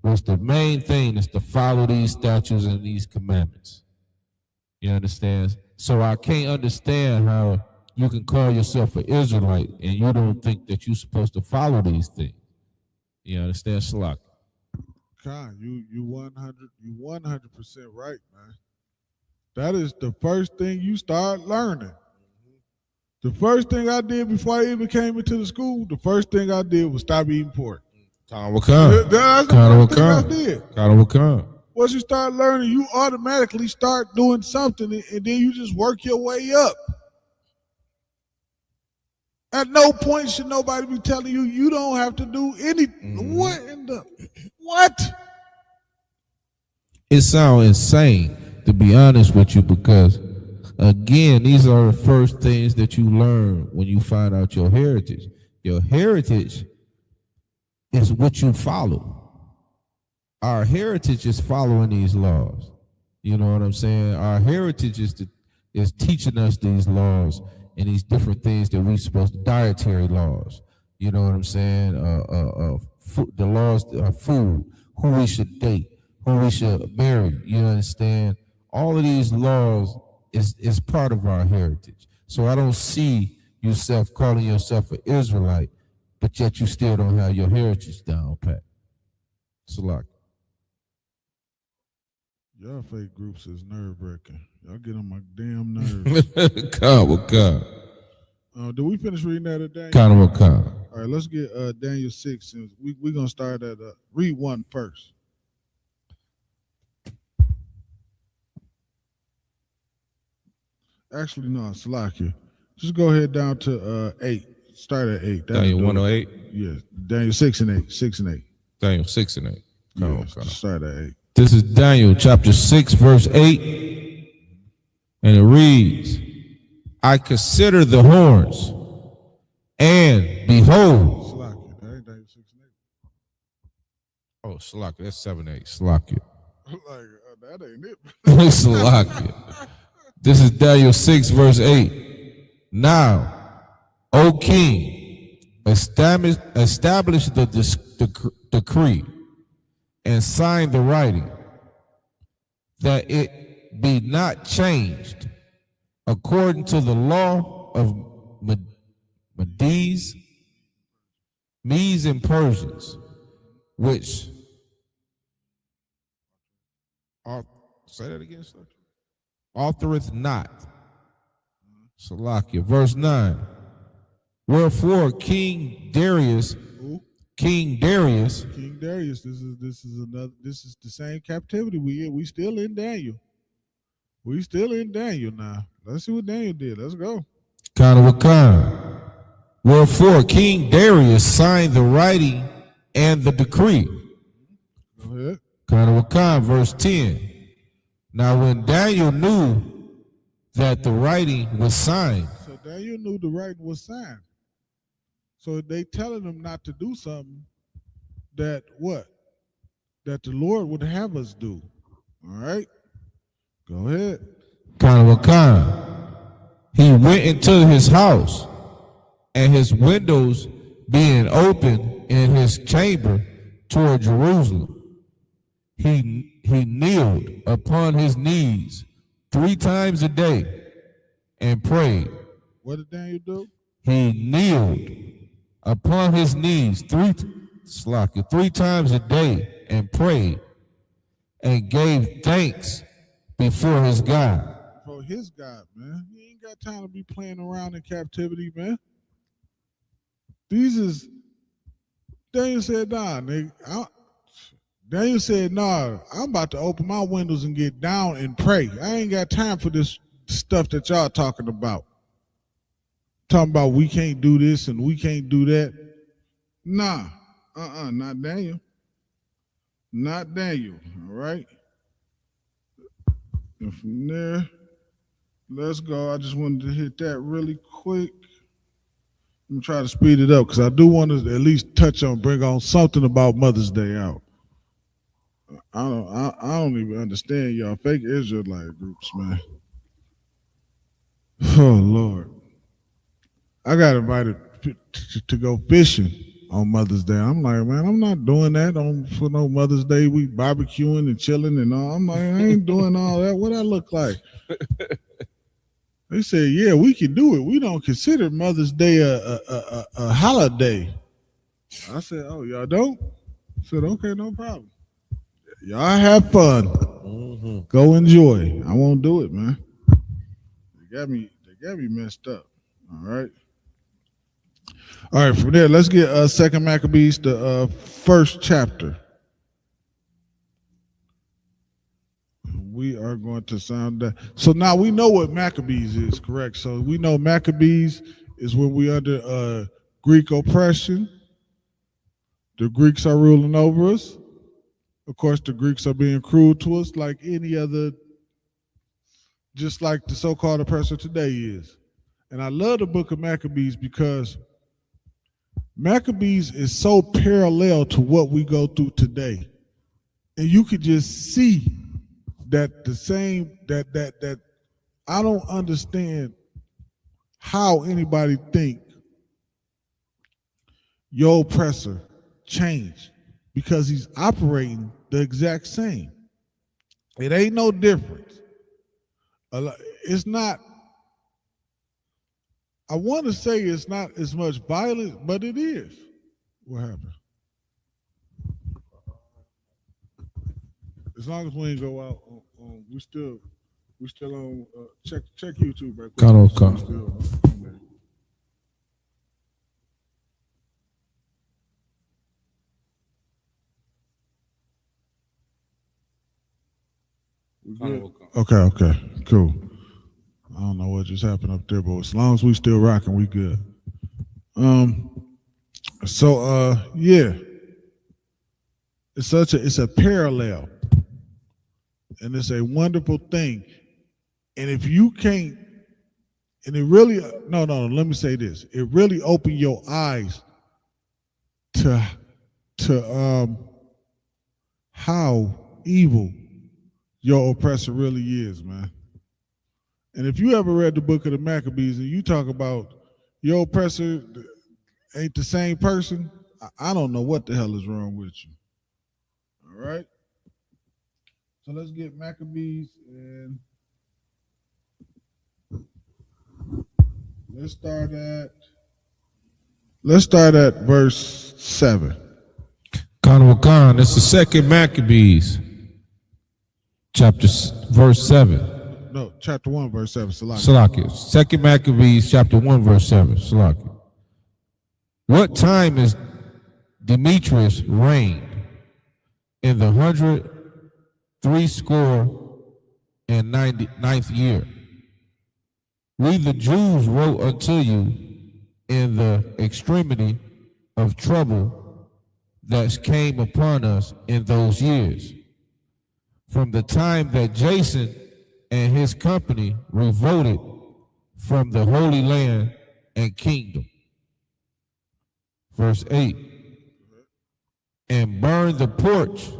Was the main thing is to follow these statutes and these commandments. You understand? So I can't understand how you can call yourself an Israelite and you don't think that you're supposed to follow these things. You understand, Salak? Khan, you 100% right, man. That is the first thing you start learning. The first thing I did before I even came into the school, the first thing I did was stop eating pork. That's the first thing I did. Once you start learning, you automatically start doing something, and then you just work your way up. At no point should nobody be telling you you don't have to do anything. What in the what? It sounds insane, to be honest with you, because again, these are the first things that you learn when you find out your heritage. Your heritage is what you follow. Our heritage is following these laws. You know what I'm saying? Our heritage is teaching us these laws and these different things that we're supposed to, dietary laws. You know what I'm saying? The laws of food, who we should date, who we should marry. You understand? All of these laws is part of our heritage. So I don't see yourself calling yourself an Israelite, but yet you still don't have your heritage down pat. Salak. Y'all fake groups is nerve wracking. Y'all get on my damn nerves. Did we finish reading that at Daniel? All right, let's get Daniel 6. And we're going to start at read 1 first. Actually, no, Salakia. Just go ahead down to 8. Start at 8. Daniel 108? Yes, Daniel 6 and 8. 6 and 8. Daniel 6 and 8. Just start at 8. This is Daniel chapter 6, verse 8. And it reads, I consider the horns, and behold. Salakia. That ain't Daniel 6 and 8. Oh, Salakia. That's 7, 8. Salakia. That ain't it. Salakia. This is Daniel 6, verse 8. Now, O king, establish the decree and sign the writing, that it be not changed according to the law of Medes and Persians, which are, say that again, sir. Authoreth not. Salakia. Verse 9. Wherefore King Darius, this is the same captivity we in. We still in Daniel. We still in Daniel now. Let's see what Daniel did. Let's go. Wherefore King Darius signed the writing and the decree. Go ahead. Verse 10. Now when Daniel knew that the writing was signed. So Daniel knew the writing was signed. So they telling him not to do something that what? That the Lord would have us do. All right? Go ahead. He went into his house, and his windows being open in his chamber toward Jerusalem, he kneeled upon his knees 3 times a day and prayed. What did Daniel do? He kneeled upon his knees 3 times a day and prayed and gave thanks before his God. For his God, man. He ain't got time to be playing around in captivity, man. Daniel said, nah, nigga. Daniel said, nah, I'm about to open my windows and get down and pray. I ain't got time for this stuff that y'all talking about. Talking about we can't do this and we can't do that. Nah, not Daniel. Not Daniel, all right? And from there, let's go. I just wanted to hit that really quick. I'm gonna try to speed it up because I do want to at least bring on something about Mother's Day out. I don't even understand y'all fake Israelite groups, man. Oh Lord, I got invited to go fishing on Mother's Day. I'm like, man, I'm not doing that for no Mother's Day. We barbecuing and chilling and all. I'm like, I ain't doing all that. What I look like? They said, yeah, we can do it. We don't consider Mother's Day a holiday. I said, oh, y'all don't? I said, okay, no problem. Y'all have fun. Go enjoy. I won't do it, man. They got me messed up. All right. All right, from there, let's get Second Maccabees, the first chapter. We are going to sound that. So now we know what Maccabees is, correct? So we know Maccabees is when we under Greek oppression. The Greeks are ruling over us. Of course, the Greeks are being cruel to us like any other, just like the so-called oppressor today is. And I love the book of Maccabees because Maccabees is so parallel to what we go through today. And you could just see that the same, that I don't understand how anybody think your oppressor changed, because he's operating the exact same. It ain't no difference. It's not, I want to say it's not as much violence, but it is. What happened? As long as we ain't go out, we still on. Check YouTube right quick. Come. Okay, cool. I don't know what just happened up there, but as long as we still rocking, we good. Yeah, it's a parallel, and it's a wonderful thing. And if you can't, and it really, no, let me say this: it really opened your eyes to how evil your oppressor really is, man. And if you ever read the book of the Maccabees and you talk about your oppressor ain't the same person, I don't know what the hell is wrong with you. All right? So let's get Maccabees, and let's start at verse 7. Khan, it's the second Maccabees, verse 7. No, chapter 1, verse 7. Salakia. Second Maccabees, chapter 1, verse 7. Salakia. What time is Demetrius reigned? In the 169th year. We the Jews wrote unto you in the extremity of trouble that came upon us in those years, from the time that Jason and his company revolted from the Holy Land and kingdom. Verse 8, and burned the porch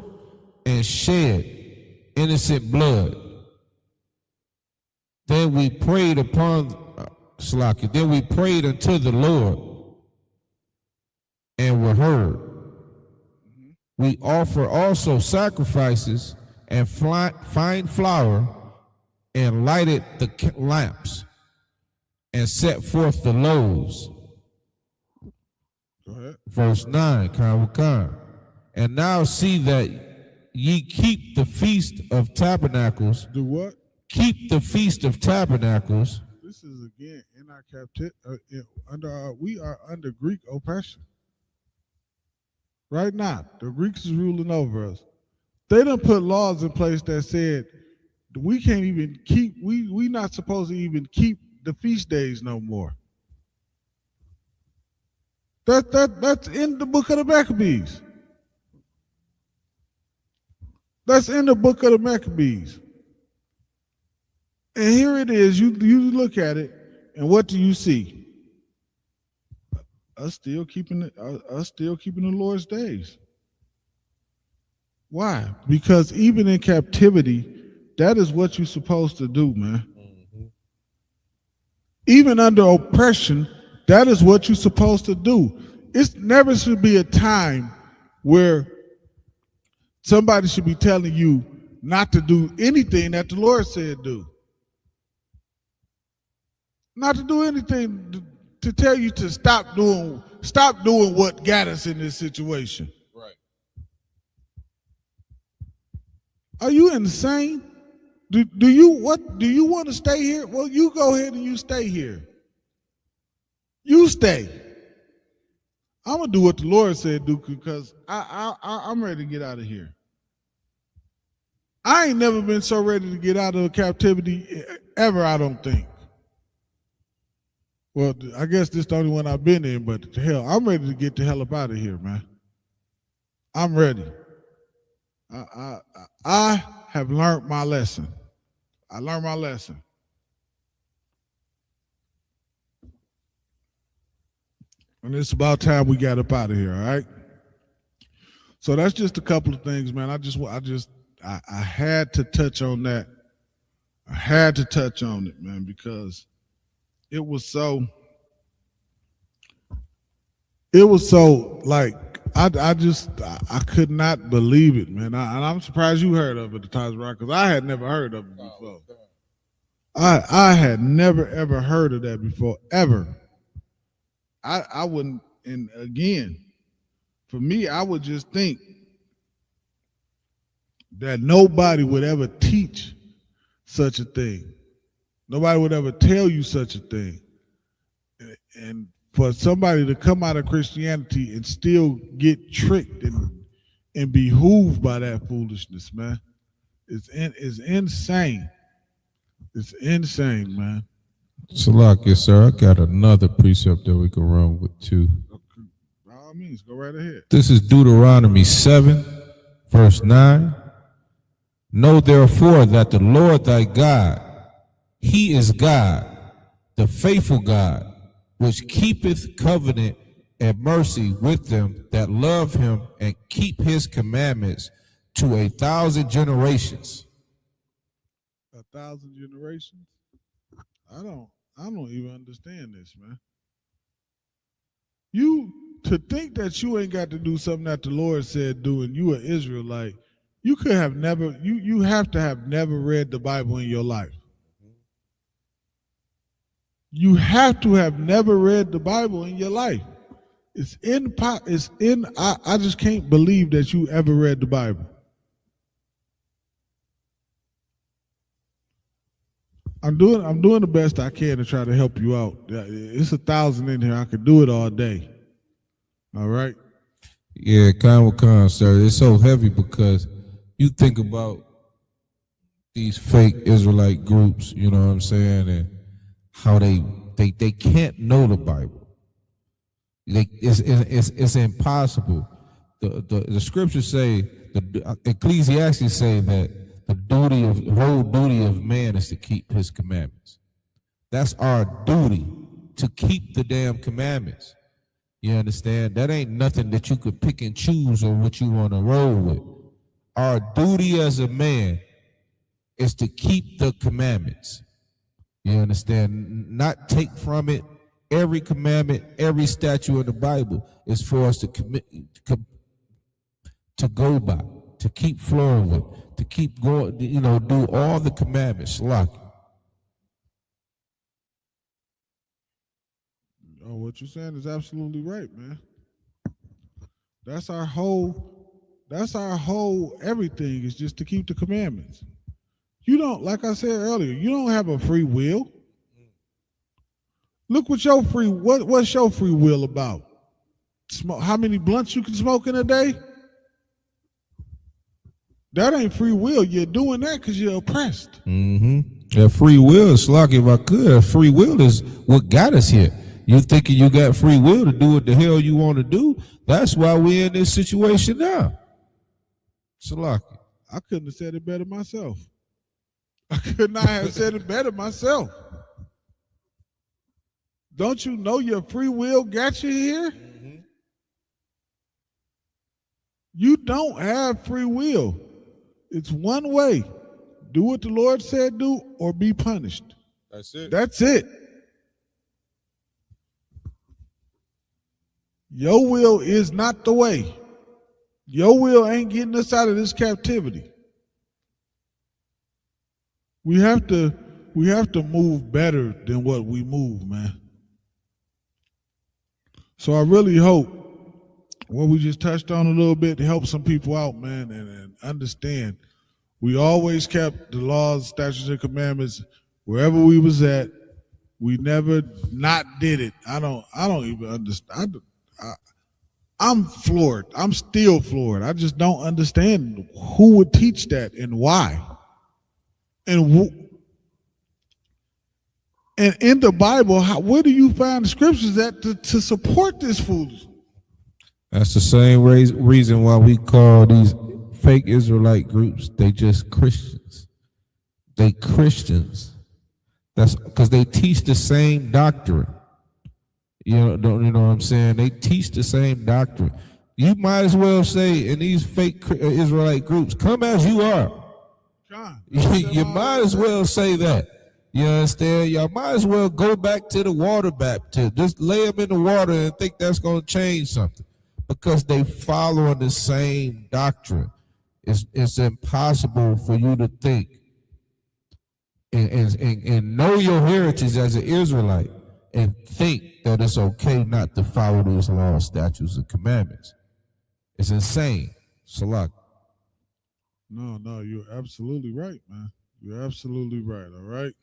and shed innocent blood. Then we prayed upon then we prayed unto the Lord and were heard. We offer also sacrifices and fine flour, and lighted the lamps, and set forth the loaves. Go ahead. Verse 9, Khan. And now see that ye keep the feast of tabernacles. Do what? Keep the feast of tabernacles. This is again in our captivity. We are under Greek oppression right now. The Greeks is ruling over us. They done put laws in place that said we can't even keep. We not supposed to even keep the feast days no more. That's in the book of the Maccabees. That's in the book of the Maccabees. And here it is. You look at it, and what do you see? Us still keeping the Lord's days. Why? Because even in captivity, that is what you're supposed to do, man. Mm-hmm. Even under oppression, that is what you're supposed to do. It never should be a time where somebody should be telling you not to do anything that the Lord said do. Not to do anything, to tell you to stop doing what got us in this situation. Right. Are you insane? Do you want to stay here? Well, you go ahead and you stay here. You stay. I'm gonna do what the Lord said do because I'm ready to get out of here. I ain't never been so ready to get out of captivity ever, I don't think. Well, I guess this is the only one I've been in, but hell, I'm ready to get the hell up out of here, man. I'm ready. I have learned my lesson. I learned my lesson. And it's about time we got up out of here, all right? So that's just a couple of things, man. I had to touch on that. I had to touch on it, man, because it was so like I could not believe it, man. And I'm surprised you heard of it, the Taj Rock, because I had never heard of it before. I had never ever heard of that before, ever. I wouldn't, and again, for me, I would just think that nobody would ever teach such a thing. Nobody would ever tell you such a thing. And for somebody to come out of Christianity and still get tricked and behooved by that foolishness, man, it's insane. It's insane, man. Salakia, sir, I got another precept that we can run with too. By all means, go right ahead. This is Deuteronomy 7, verse 9. Know therefore that the Lord thy God, he is God, the faithful God, which keepeth covenant and mercy with them that love him and keep his commandments to 1,000 generations. 1,000 generations? I don't even understand this, man. You to think that you ain't got to do something that the Lord said do, and you are Israelite, you could have never. You have to have never read the Bible in your life. You have to have never read the Bible in your life. I just can't believe that you ever read the Bible. I'm doing the best I can to try to help you out. It's 1,000 in here. I could do it all day. All right. Yeah, Khan, sir. It's so heavy because you think about these fake Israelite groups, you know what I'm saying, and how they can't know the Bible. It's impossible. The scriptures say, the Ecclesiastes say that the whole duty of man is to keep his commandments. That's our duty, to keep the damn commandments. You understand? That ain't nothing that you could pick and choose on what you want to roll with. Our duty as a man is to keep the commandments. You understand? Not take from it. Every commandment, every statute in the Bible is for us to go by, to keep flowing with, to keep going, do all the commandments. Like, oh, what you're saying is absolutely right, man. That's our whole everything is just to keep the commandments. You don't, like I said earlier, you don't have a free will. Look what what's your free will about? Smoke, how many blunts you can smoke in a day? That ain't free will. You're doing that because you're oppressed. That free will is like, if I could, free will is what got us here. You're thinking you got free will to do what the hell you want to do. That's why we're in this situation now. Salaki. I couldn't have said it better myself. I could not have said it better myself. Don't you know your free will got you here? You don't have free will. It's one way. Do what the Lord said do or be punished. That's it. That's it. Your will is not the way. Your will ain't getting us out of this captivity. We have to move better than what we move, man. So I really hope what we just touched on a little bit to help some people out, man, and understand We always kept the laws, statutes, and commandments wherever we was at. We never not did it. I don't even understand. I'm floored. I'm still floored. I just don't understand who would teach that and why. And and in the Bible, where do you find the scriptures that to support this foolishness? That's the same reason why we call these fake Israelite groups, they just Christians. They Christians. That's because they teach the same doctrine. You know what I'm saying? They teach the same doctrine. You might as well say in these fake Israelite groups, come as you are. You might as well say that. You understand? Y'all might as well go back to the water baptism. Just lay them in the water and think that's going to change something. Because they following the same doctrine. It's impossible for you to think and know your heritage as an Israelite and think that it's okay not to follow those laws, statutes, and commandments. It's insane. Salak. No, you're absolutely right, man. You're absolutely right, all right?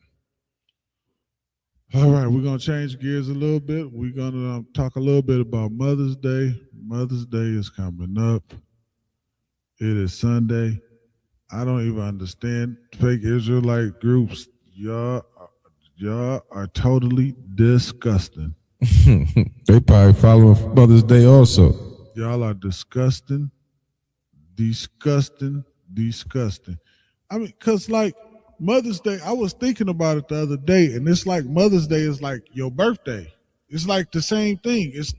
All right, we're going to change gears a little bit. We're going to talk a little bit about Mother's Day. Mother's Day is coming up. It is Sunday. I don't even understand fake Israelite groups. Y'all are totally disgusting. They probably following Mother's Day also. Y'all are disgusting. I mean, because like Mother's Day, I was thinking about it the other day, and it's like Mother's Day is like your birthday. It's like the same thing. It's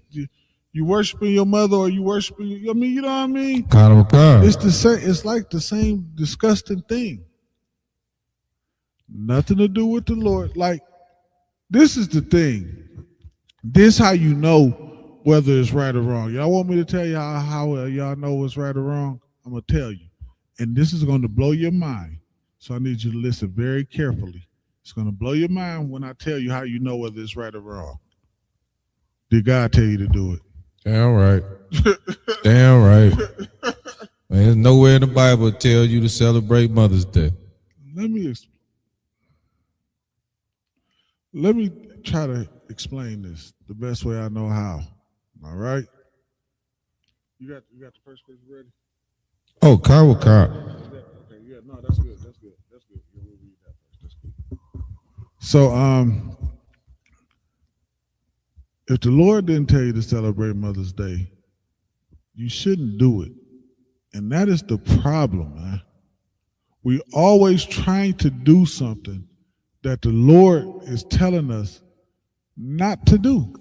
you worshiping your mother or you worshiping, you know what I mean? It's the same. It's like the same disgusting thing. Nothing to do with the Lord. Like, this is the thing. This how you know whether it's right or wrong. Y'all want me to tell you how y'all know what's right or wrong? I'm going to tell you. And this is going to blow your mind. So I need you to listen very carefully. It's going to blow your mind when I tell you how you know whether it's right or wrong. Did God tell you to do it? Damn right. Damn right. There's nowhere in the Bible tell you to celebrate Mother's Day. Let me try to explain this the best way I know how. All right? You got the first page ready? Oh, Kyle. Okay, yeah, no, that's good. Yeah, we'll read that first. That's good. So, if the Lord didn't tell you to celebrate Mother's Day, you shouldn't do it. And that is the problem, man. We always trying to do something that the Lord is telling us not to do.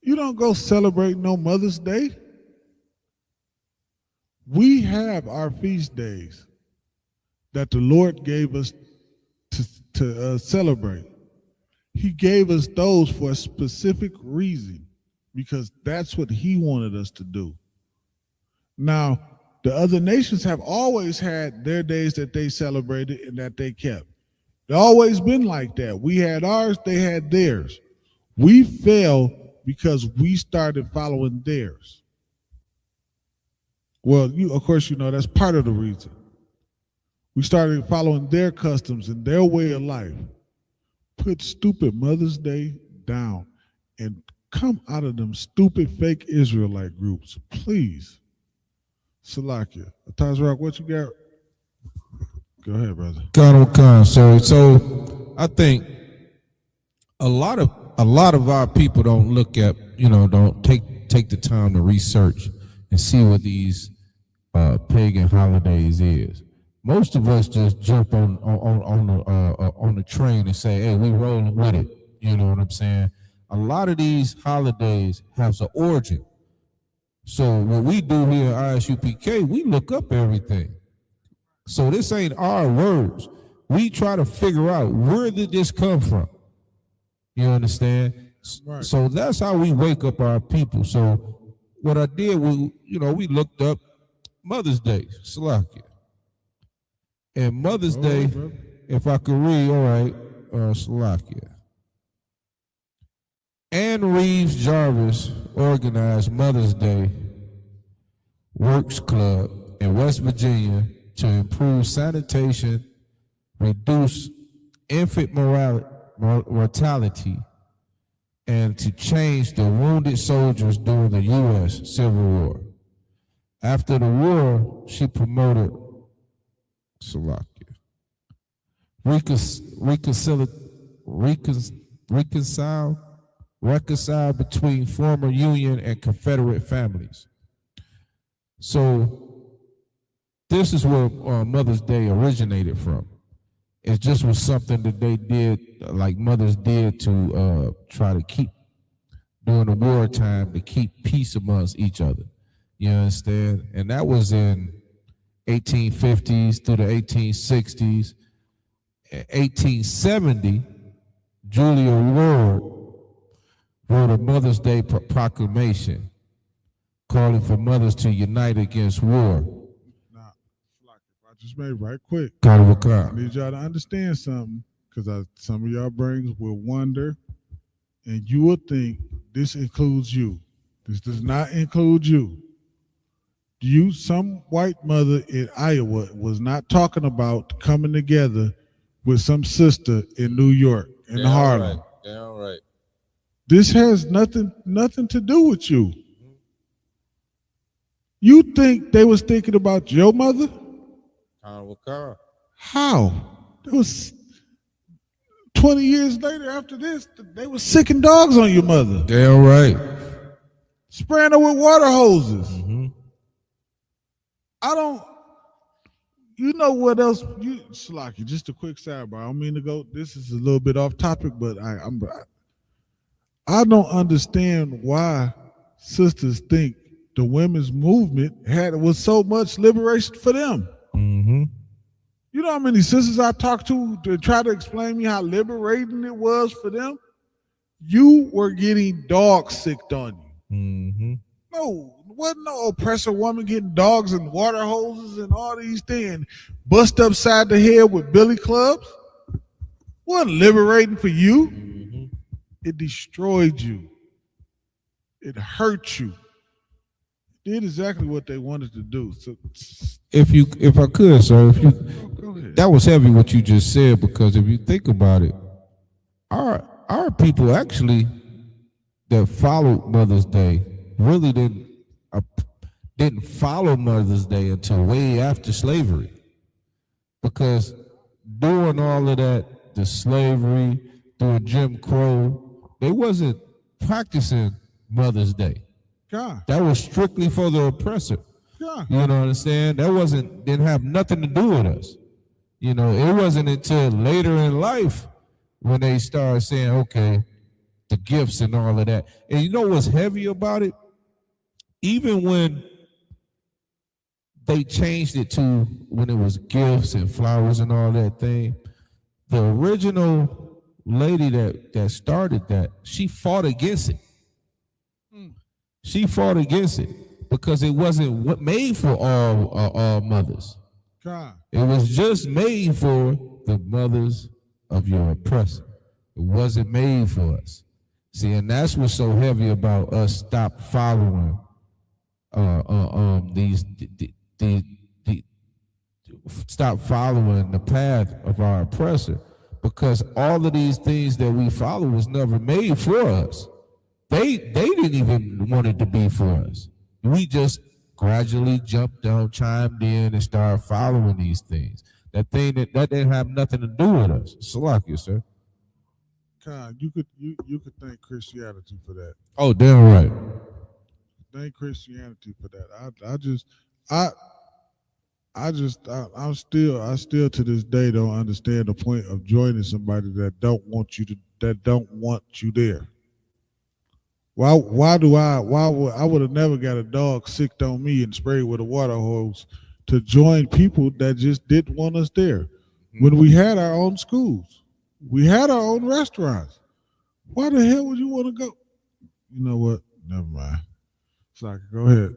You don't go celebrate no Mother's Day. We have our feast days that the Lord gave us to celebrate. He gave us those for a specific reason because that's what he wanted us to do. Now, the other nations have always had their days that they celebrated and that they kept. It's always been like that. We had ours, they had theirs. We fell because we started following theirs. Well, of course, that's part of the reason. We started following their customs and their way of life. Put stupid Mother's Day down and come out of them stupid fake Israelite groups, please. Salakia. Tazrak, what you got? Go ahead, brother. So I think a lot of our people don't look at, don't take the time to research and see what these pagan holidays is. Most of us just jump on the train and say, "Hey, we rolling with it." You know what I'm saying? A lot of these holidays have an origin. So what we do here at Isupk, we look up everything. So this ain't our words. We try to figure out where did this come from. You understand? Right. So that's how we wake up our people. So what I did was, we looked up Mother's Day, Salakia. And Mother's Day, if I could read, all right, Salakia. Ann Reeves Jarvis organized Mother's Day Works Club in West Virginia to improve sanitation, reduce infant mortality, and to change the wounded soldiers during the U.S. Civil War. After the war, she promoted reconcile between former Union and Confederate families. So this is where Mother's Day originated from. It just was something that they did, like mothers did, to try to keep, during the wartime, to keep peace amongst each other. You understand? And that was in 1850s through the 1860s. In 1870, Julia Ward wrote a Mother's Day proclamation calling for mothers to unite against war. Now, if I just made right quick, I need y'all to understand something, because some of y'all brains will wonder, and you will think this includes you. This does not include you. Some white mother in Iowa was not talking about coming together with some sister in New York, in Harlem. Damn right. This has nothing to do with you. You think they was thinking about your mother? How? It was 20 years later after this, they were sicking dogs on your mother. Damn right. Spraying her with water hoses. Mm-hmm. You know what else? Slocky, just a quick sidebar. I don't mean to go, this is a little bit off topic, but I don't understand why sisters think the women's movement was so much liberation for them. Mm-hmm. You know how many sisters I talked to try to explain me how liberating it was for them? You were getting dog sicked on you. Mm-hmm. No, wasn't no oppressor woman getting dogs and water hoses and all these things, bust upside the head with billy clubs. Wasn't liberating for you. Mm-hmm. It destroyed you. It hurt you. It did exactly what they wanted to do. So, if I could, sir, go ahead. That was heavy what you just said, because if you think about it, our people actually that followed Mother's Day really didn't follow Mother's Day until way after slavery, because during all of that, the slavery, during Jim Crow, they wasn't practicing Mother's Day. God. That was strictly for the oppressor. God. You know what I'm saying? That didn't have nothing to do with us. You know, it wasn't until later in life when they started saying, okay, the gifts and all of that. And you know what's heavy about it? Even when they changed it to when it was gifts and flowers and all that thing, the original lady that started that, she fought against it. She fought against it because it wasn't made for all mothers. God. It was just made for the mothers of your oppressor. It wasn't made for us. See, and that's what's so heavy about us stop following stop following the path of our oppressor, because all of these things that we follow was never made for us. They didn't even want it to be for us. We just gradually jumped down, chimed in, and started following these things. That thing that didn't have nothing to do with us. Salakia, sir. God, you could thank Christianity for that. Oh, damn right. Thank Christianity for that. I still to this day don't understand the point of joining somebody that don't want you there. I would have never got a dog sicked on me and sprayed with a water hose to join people that just didn't want us there. When we had our own schools, we had our own restaurants. Why the hell would you want to go? You know what? Never mind. So go ahead.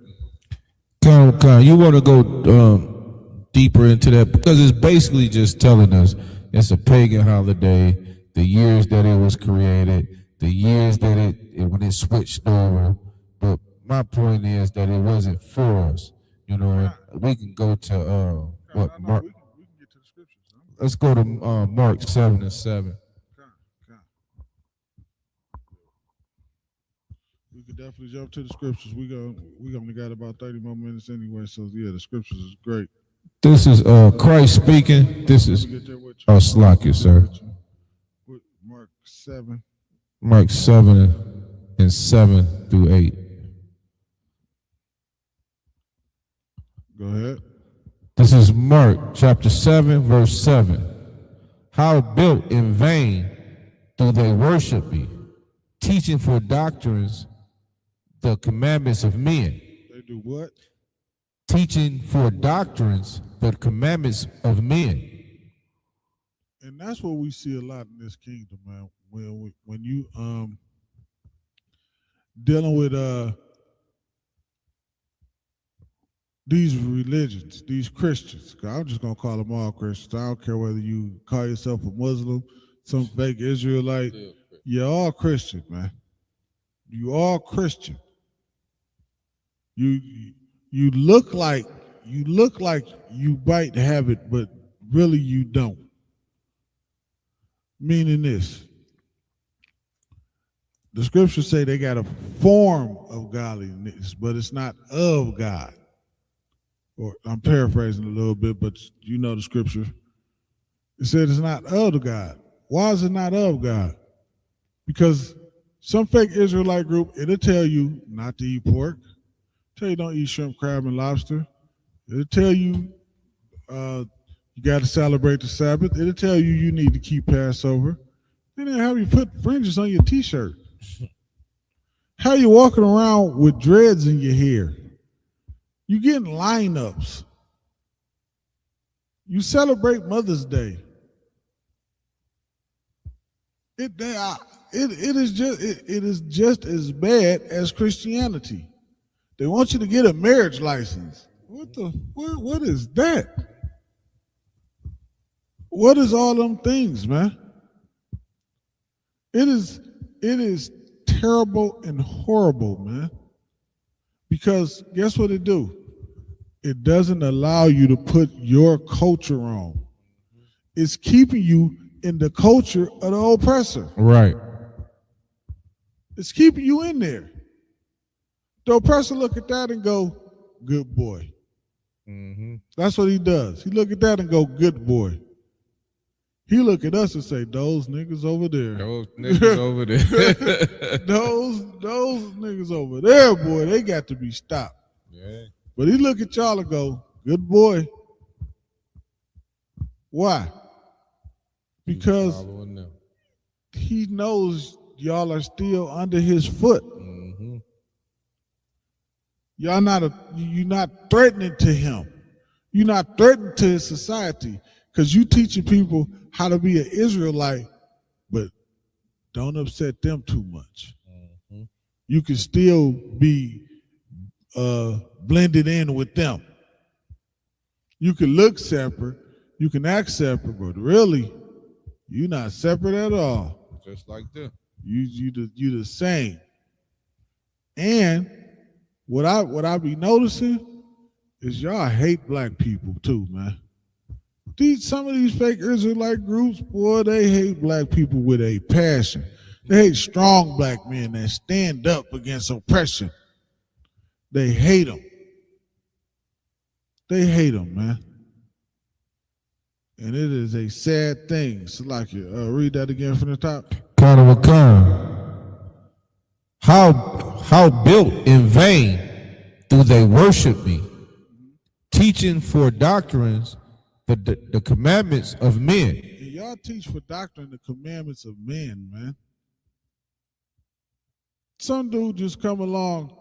Con, you want to go deeper into that, because it's basically just telling us it's a pagan holiday, the years that it was created, the years that when it switched over. But my point is that it wasn't for us. You know, and we can go to what Mark. We can get to the scriptures. Huh? Let's go to Mark 7:7. We could definitely jump to the scriptures. We only got about 30 more minutes anyway, so yeah, the scriptures is great. This is Christ speaking. This is Slakia, sir. Mark 7. Mark 7:7-8. Go ahead. This is Mark chapter 7, verse 7. How built in vain do they worship me, teaching for doctrines the commandments of men. They do what? Teaching for doctrines the commandments of men. And that's what we see a lot in this kingdom, man. When you dealing with these religions, these Christians, 'cause I'm just gonna call them all Christians. I don't care whether you call yourself a Muslim, some fake Israelite. You're all Christian, man. You all Christian. You look like you might have it, but really you don't. Meaning this. The scriptures say they got a form of godliness, but it's not of God. Or I'm paraphrasing a little bit, but you know the scripture. It said it's not of God. Why is it not of God? Because some fake Israelite group, it'll tell you not to eat pork. Tell you don't eat shrimp, crab, and lobster. It'll tell you you got to celebrate the Sabbath. It'll tell you you need to keep Passover. Then they'll have you put fringes on your t-shirt. How you walking around with dreads in your hair? You getting lineups. You celebrate Mother's Day. It is just as bad as Christianity. They want you to get a marriage license. What is that? What is all them things, man? It is terrible and horrible, man. Because guess what it do? It doesn't allow you to put your culture on. It's keeping you in the culture of the oppressor. Right. It's keeping you in there. The oppressor look at that and go, good boy. Mm-hmm. That's what he does. He look at that and go, good boy. He look at us and say, those niggas over there. Those niggas over there. those niggas over there, boy, they got to be stopped. Yeah. But he look at y'all and go, good boy. Why? Because he knows y'all are still under his foot. Mm-hmm. You're not threatening to him. You're not threatening to his society because you teaching people how to be an Israelite, but don't upset them too much. Mm-hmm. You can still be blended in with them. You can look separate, you can act separate, but really, you're not separate at all. Just like them. You the same. And what I be noticing is y'all hate black people too, man. Some of these fake Israelite groups, boy, they hate black people with a passion. They hate strong black men that stand up against oppression. They hate them. They hate them, man. And it is a sad thing. Salakia, read that again from the top. How built in vain do they worship me, teaching for doctrines the commandments of men. And y'all teach for doctrine the commandments of men, man. Some dude just come along,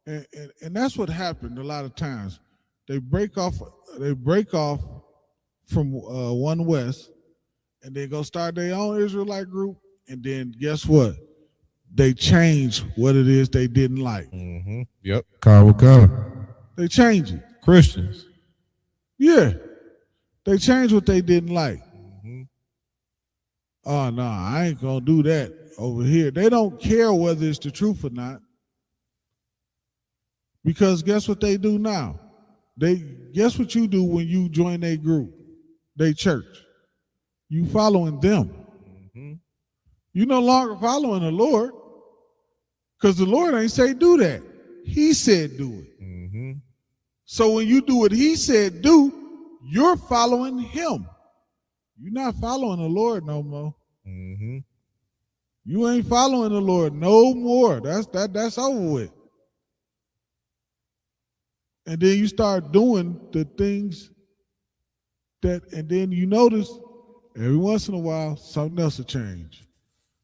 and that's what happened a lot of times. They break off from One West, and they go start their own Israelite group, and then guess what? They change what it is they didn't like. Mm-hmm. Yep. Kawakana. They change it. Christians. Yeah. They change what they didn't like. Mm-hmm. Oh, no, I ain't going to do that over here. They don't care whether it's the truth or not. Because guess what they do now? They guess what you do when you join their group, their church. You following them. Mm-hmm. You no longer following the Lord, because the Lord ain't say do that. He said do it. Mm-hmm. So when you do what he said do, you're following him. You're not following the Lord no more. Mm-hmm. You ain't following the Lord no more. That's over with. And then you start doing the things and then you notice every once in a while something else will change.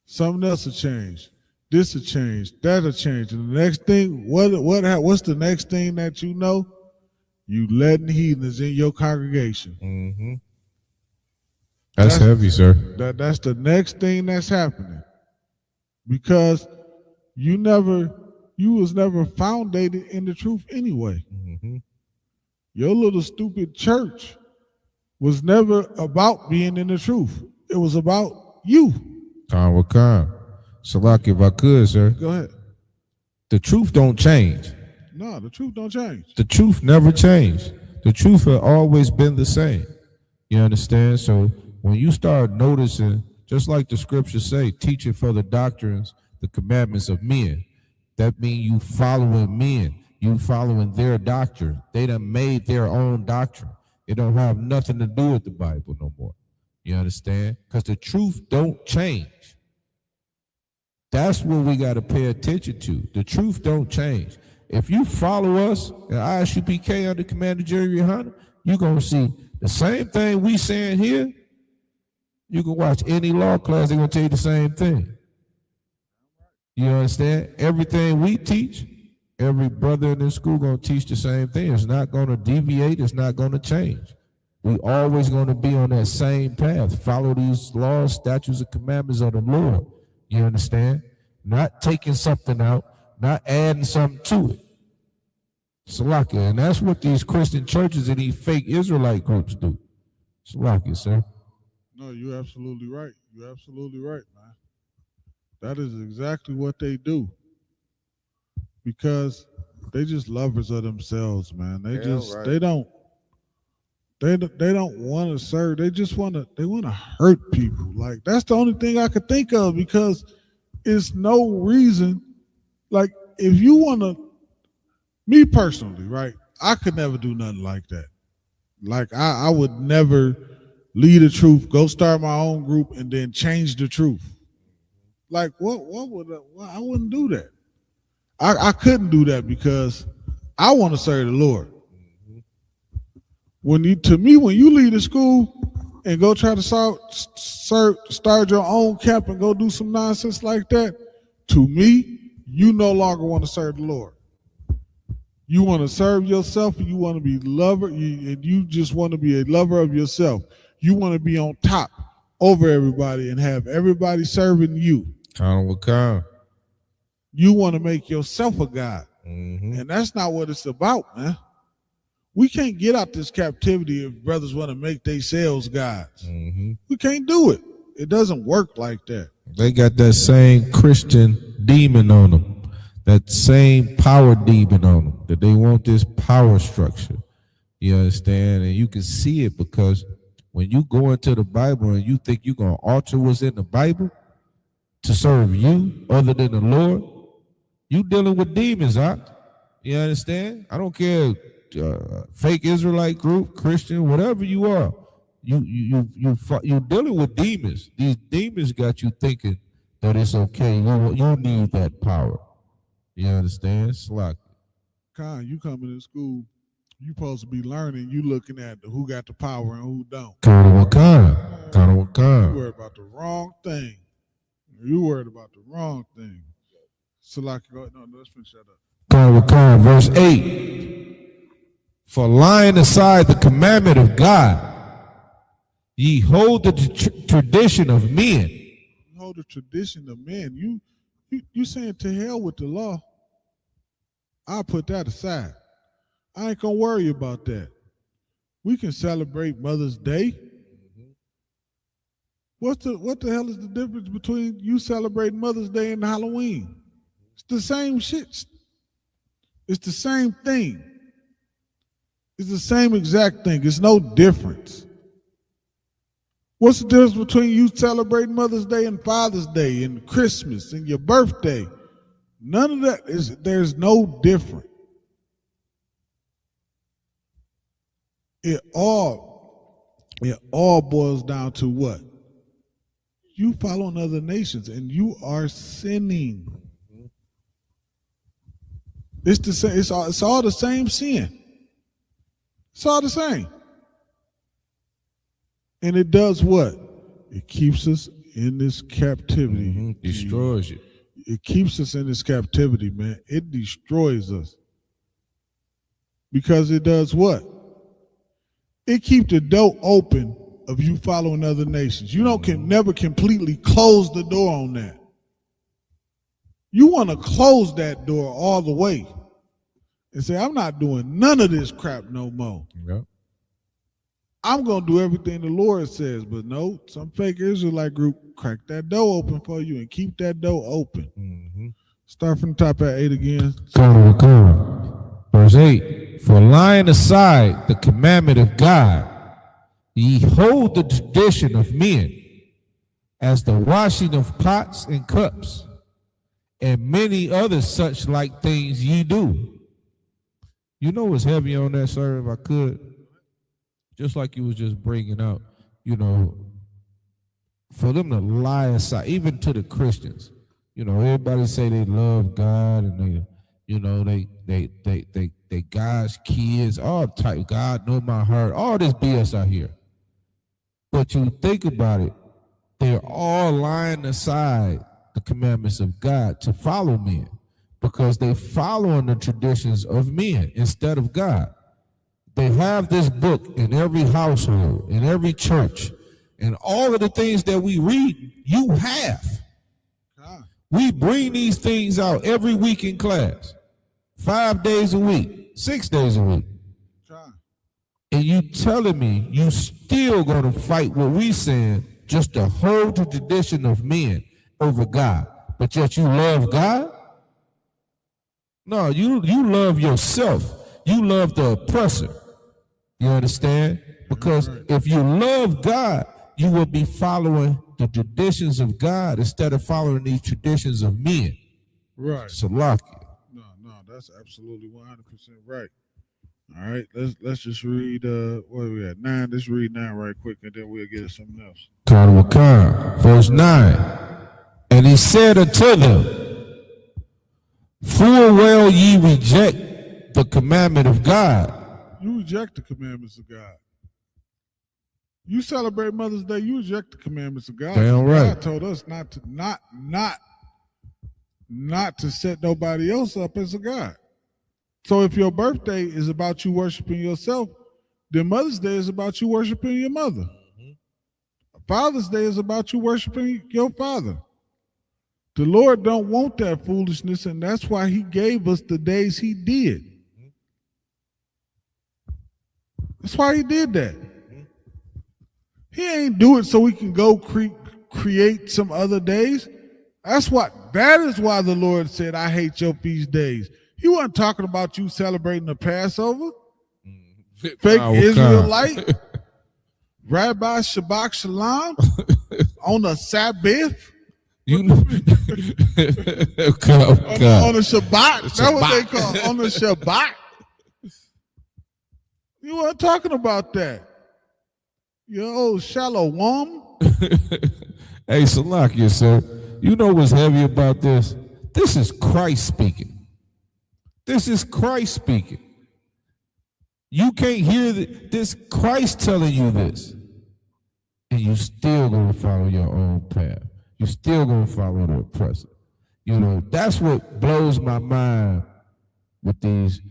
Something else will change. This will change. That'll change. And the next thing, what's the next thing that you know? You letting heathens in your congregation. Mm-hmm. That's heavy, sir. That's the next thing that's happening. Because you was never founded in the truth anyway. Mm-hmm. Your little stupid church was never about being in the truth. It was about you. Khan. Salak, if I could, sir. Go ahead. The truth don't change. No, the truth don't change. The truth never changed. The truth had always been the same. You understand? So when you start noticing, just like the scriptures say, teaching for the doctrines, the commandments of men, that means you following men. You following their doctrine. They done made their own doctrine. It don't have nothing to do with the Bible no more. You understand? Because the truth don't change. That's what we got to pay attention to. The truth don't change. If you follow us at Isupk under Commander Jerry Hunter, you're going to see the same thing we saying here. You can watch any law class, they're going to tell you the same thing. You understand? Everything we teach, every brother in this school going to teach the same thing. It's not going to deviate. It's not going to change. We always going to be on that same path. Follow these laws, statutes, and commandments of the Lord. You understand? Not taking something out, not adding something to it. Salakia. And that's what these Christian churches and these fake Israelite groups do. Salakia, sir. No, you're absolutely right. You're absolutely right, man. That is exactly what they do. Because they just lovers of themselves, man. They don't want to serve. They want to hurt people. Like, that's the only thing I could think of, because it's no reason. Like, if you want to, me personally, right? I could never do nothing like that. Like, I would never lead the truth, go start my own group, and then change the truth. Like, what would I wouldn't do that. I couldn't do that because I want to serve the Lord. When you leave the school and go try to start your own camp and go do some nonsense like that, to me, you no longer want to serve the Lord. You want to serve yourself, and you want to be and you just want to be a lover of yourself. You want to be on top over everybody and have everybody serving you. You want to make yourself a God. Mm-hmm. And that's not what it's about, man. We can't get out this captivity if brothers want to make themselves gods. Mm-hmm. We can't do it. It doesn't work like that. They got that same Christian demon on them, that same power demon on them, that they want this power structure. You understand? And you can see it because when you go into the Bible and you think you're going to alter what's in the Bible to serve you other than the Lord, you dealing with demons, huh? You understand? I don't care, fake Israelite group, Christian, whatever you are. You're dealing with demons. These demons got you thinking that it's okay. You need that power. You understand? Slack. Khan, you coming to school, you supposed to be learning. You looking at who got the power and who don't. Kind of what kind. You worried about the wrong thing. You worried about the wrong thing. Slack. No, let's finish that up. Kind of verse 8. For lying aside the commandment of God, ye hold the tradition of men. You hold the tradition of men. You saying to hell with the law. I'll put that aside. I ain't gonna worry about that. We can celebrate Mother's Day. What the hell is the difference between you celebrating Mother's Day and Halloween? It's the same shit. It's the same thing. It's the same exact thing. It's no difference. What's the difference between you celebrating Mother's Day and Father's Day and Christmas and your birthday? None of that is, there's no difference. It all boils down to what? You following other nations and you are sinning. It's the same, it's all the same sin. It's all the same. And it does what? It keeps us in this captivity. Mm-hmm. Destroys you. It keeps us in this captivity, man. It destroys us. Because it does what? It keeps the door open of you following other nations. You can never completely close the door on that. You want to close that door all the way and say, I'm not doing none of this crap no more. Yep. I'm going to do everything the Lord says. But no, some fake Israelite group crack that door open for you and keep that door open. Mm-hmm. Start from the top at 8 again. Verse 8, for laying aside the commandment of God, ye hold the tradition of men, as the washing of pots and cups, and many other such like things ye do. You know what's heavy on that, sir, if I could? Just like you was just bringing out, for them to lie aside, even to the Christians. Everybody say they love God and they God's kids, all type, God know my heart, all this BS out here. But you think about it, they're all lying aside the commandments of God to follow men because they following the traditions of men instead of God. They have this book in every household, in every church, and all of the things that we read, you have. We bring these things out every week in class, 5 days a week, 6 days a week. And you telling me you still gonna fight what we saying just to hold the tradition of men over God, but yet you love God? No, you love yourself. You love the oppressor. You understand? Because if you love God, you will be following the traditions of God instead of following these traditions of men. Right. Salakia. No, that's absolutely 100% right. All right, let's just read what are we at? 9. Let's read 9 right quick and then we'll get to something else. Verse 9. And he said unto them, full well ye reject the commandment of God. You reject the commandments of God. You celebrate Mother's Day, you reject the commandments of God. Damn right. God told us not to set nobody else up as a God. So if your birthday is about you worshiping yourself, then Mother's Day is about you worshiping your mother. Mm-hmm. Father's Day is about you worshiping your father. The Lord don't want that foolishness, and that's why he gave us the days he did. That's why he did that. He ain't do it so we can go create some other days. That is why the Lord said, I hate your feast days. He wasn't talking about you celebrating the Passover. Fake Israelite. Rabbi Shabbat Shalom on a Sabbath. On a Shabbat. That's what they call it, on a Shabbat. You weren't talking about that. Yo, Shalom. Hey, Salakia, sir. You know what's heavy about this? This is Christ speaking. This is Christ speaking. You can't hear this Christ telling you this. And you still going to follow your own path. You still going to follow the oppressor. That's what blows my mind with these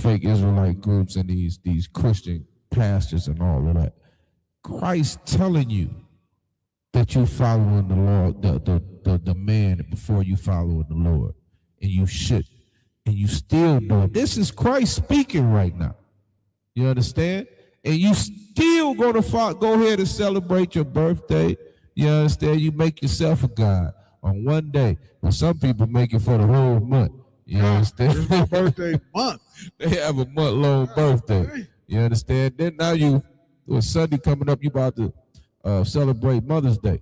fake Israelite groups and these Christian pastors and all of that. Christ telling you that you're following the Lord, the man before you following the Lord. And you should. And you still do it. This is Christ speaking right now. You understand? And you still going to go ahead and celebrate your birthday. You understand? You make yourself a God on one day. Well, some people make it for the whole month. You understand? It's my birthday month. They have a month-long birthday. You understand? Then now you, with Sunday coming up, you about to celebrate Mother's Day.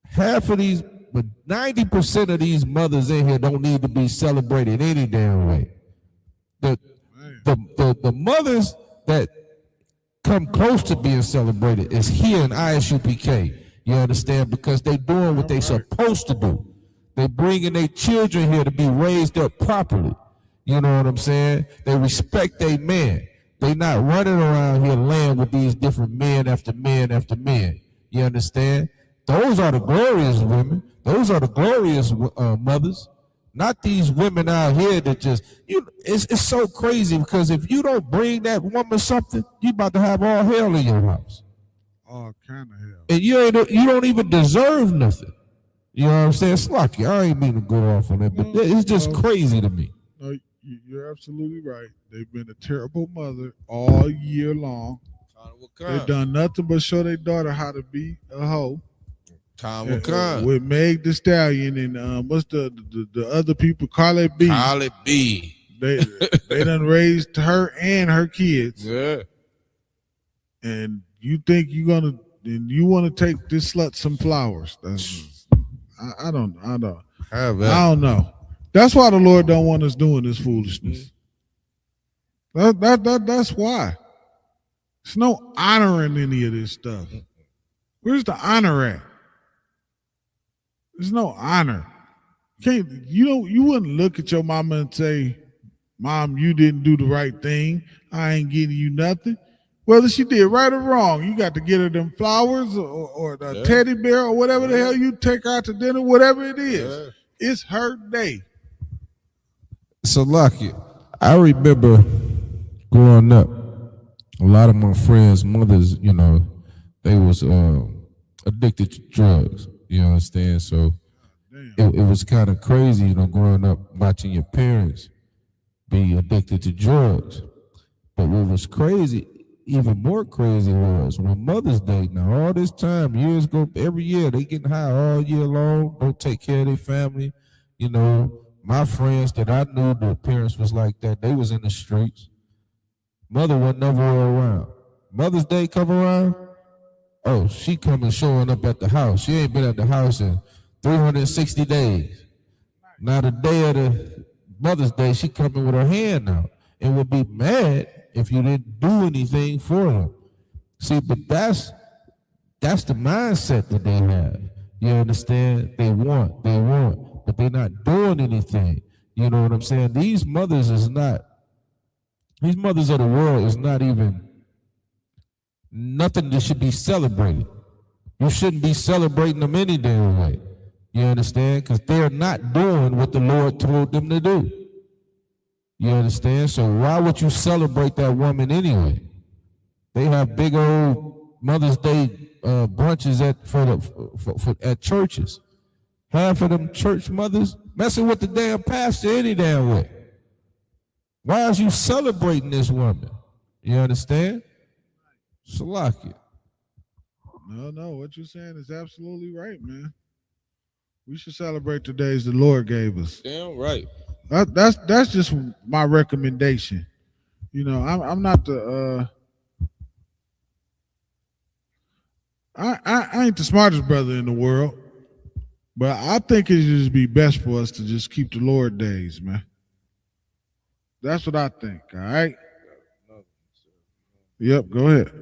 Half of these, but 90% of these mothers in here don't need to be celebrated any damn way. The mothers that come close to being celebrated is here in ISUPK. You understand? Because they doing what they supposed to do. They bringing their children here to be raised up properly. You know what I'm saying? They respect their men. They not running around here laying with these different men after men after men. You understand? Those are the glorious women. Those are the glorious mothers. Not these women out here that just, it's so crazy because if you don't bring that woman something, you about to have all hell in your house. All kind of hell. And you don't even deserve nothing. You know what I'm saying? It's lucky. I ain't mean to go off on that, but it's just crazy to me. No, you're absolutely right. They've been a terrible mother all year long. They've done nothing but show their daughter how to be a hoe. With Meg Thee Stallion and what's the other people? Carly B. Carly B. They done raised her and her kids. Yeah. And you think you want to take this slut some flowers? I don't know. That's why the Lord don't want us doing this foolishness. That's why. There's no honor in any of this stuff. Where's the honor at? There's no honor. You wouldn't look at your mama and say, "Mom, you didn't do the right thing. I ain't getting you nothing." Whether she did right or wrong, you got to get her them flowers or the teddy bear or whatever the hell you take out to dinner, whatever it is. It's her day. So lucky. I remember growing up, a lot of my friends' mothers, they was addicted to drugs. You understand? So it was kind of crazy, growing up watching your parents be addicted to drugs. But what was crazy, even more crazy, was when Mother's Day. Now all this time, years ago, every year they getting high all year long. Don't take care of their family. My friends that I knew, their parents was like that. They was in the streets. Mother was never around. Mother's Day come around. Oh, she coming showing up at the house. She ain't been at the house in 360 days. Now the day of the Mother's Day, she coming with her hand out and would be mad if you didn't do anything for them. See, but that's the mindset that they have. You understand? They want, but they're not doing anything. You know what I'm saying? These mothers of the world is not even nothing that should be celebrated. You shouldn't be celebrating them any damn way. You understand? Because they're not doing what the Lord told them to do. You understand? So why would you celebrate that woman anyway? They have big old Mother's Day brunches at churches. Half of them church mothers messing with the damn pastor any damn way. Why is you celebrating this woman? You understand? Salakia. No, what you're saying is absolutely right, man. We should celebrate the days the Lord gave us. Damn right. That's just my recommendation. I'm not the I ain't the smartest brother in the world, but I think it just be best for us to just keep the Lord days, man. That's what I think. All right. Yep. Go ahead.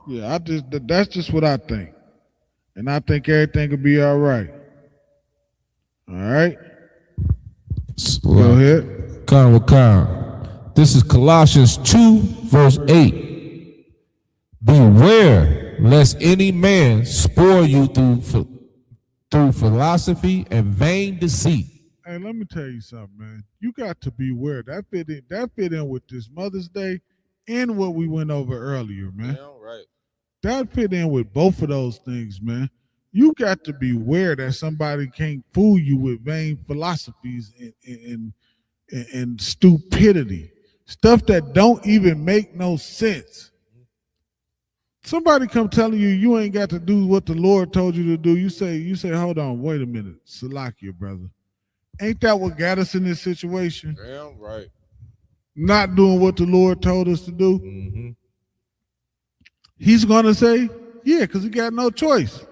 Yeah, that's just what I think, and I think everything will be all right. All right. Go ahead. This is Colossians 2, verse 8. Beware lest any man spoil you through philosophy and vain deceit. Hey, let me tell you something, man. You got to beware. That fit in with this Mother's Day and what we went over earlier, man. Yeah, right. That fit in with both of those things, man. You got to beware that somebody can't fool you with vain philosophies and stupidity. Stuff that don't even make no sense. Somebody come telling you ain't got to do what the Lord told you to do. You say, hold on, wait a minute. Salakia, brother. Ain't that what got us in this situation? Damn right. Not doing what the Lord told us to do. Mm-hmm. He's going to say, yeah, because he got no choice.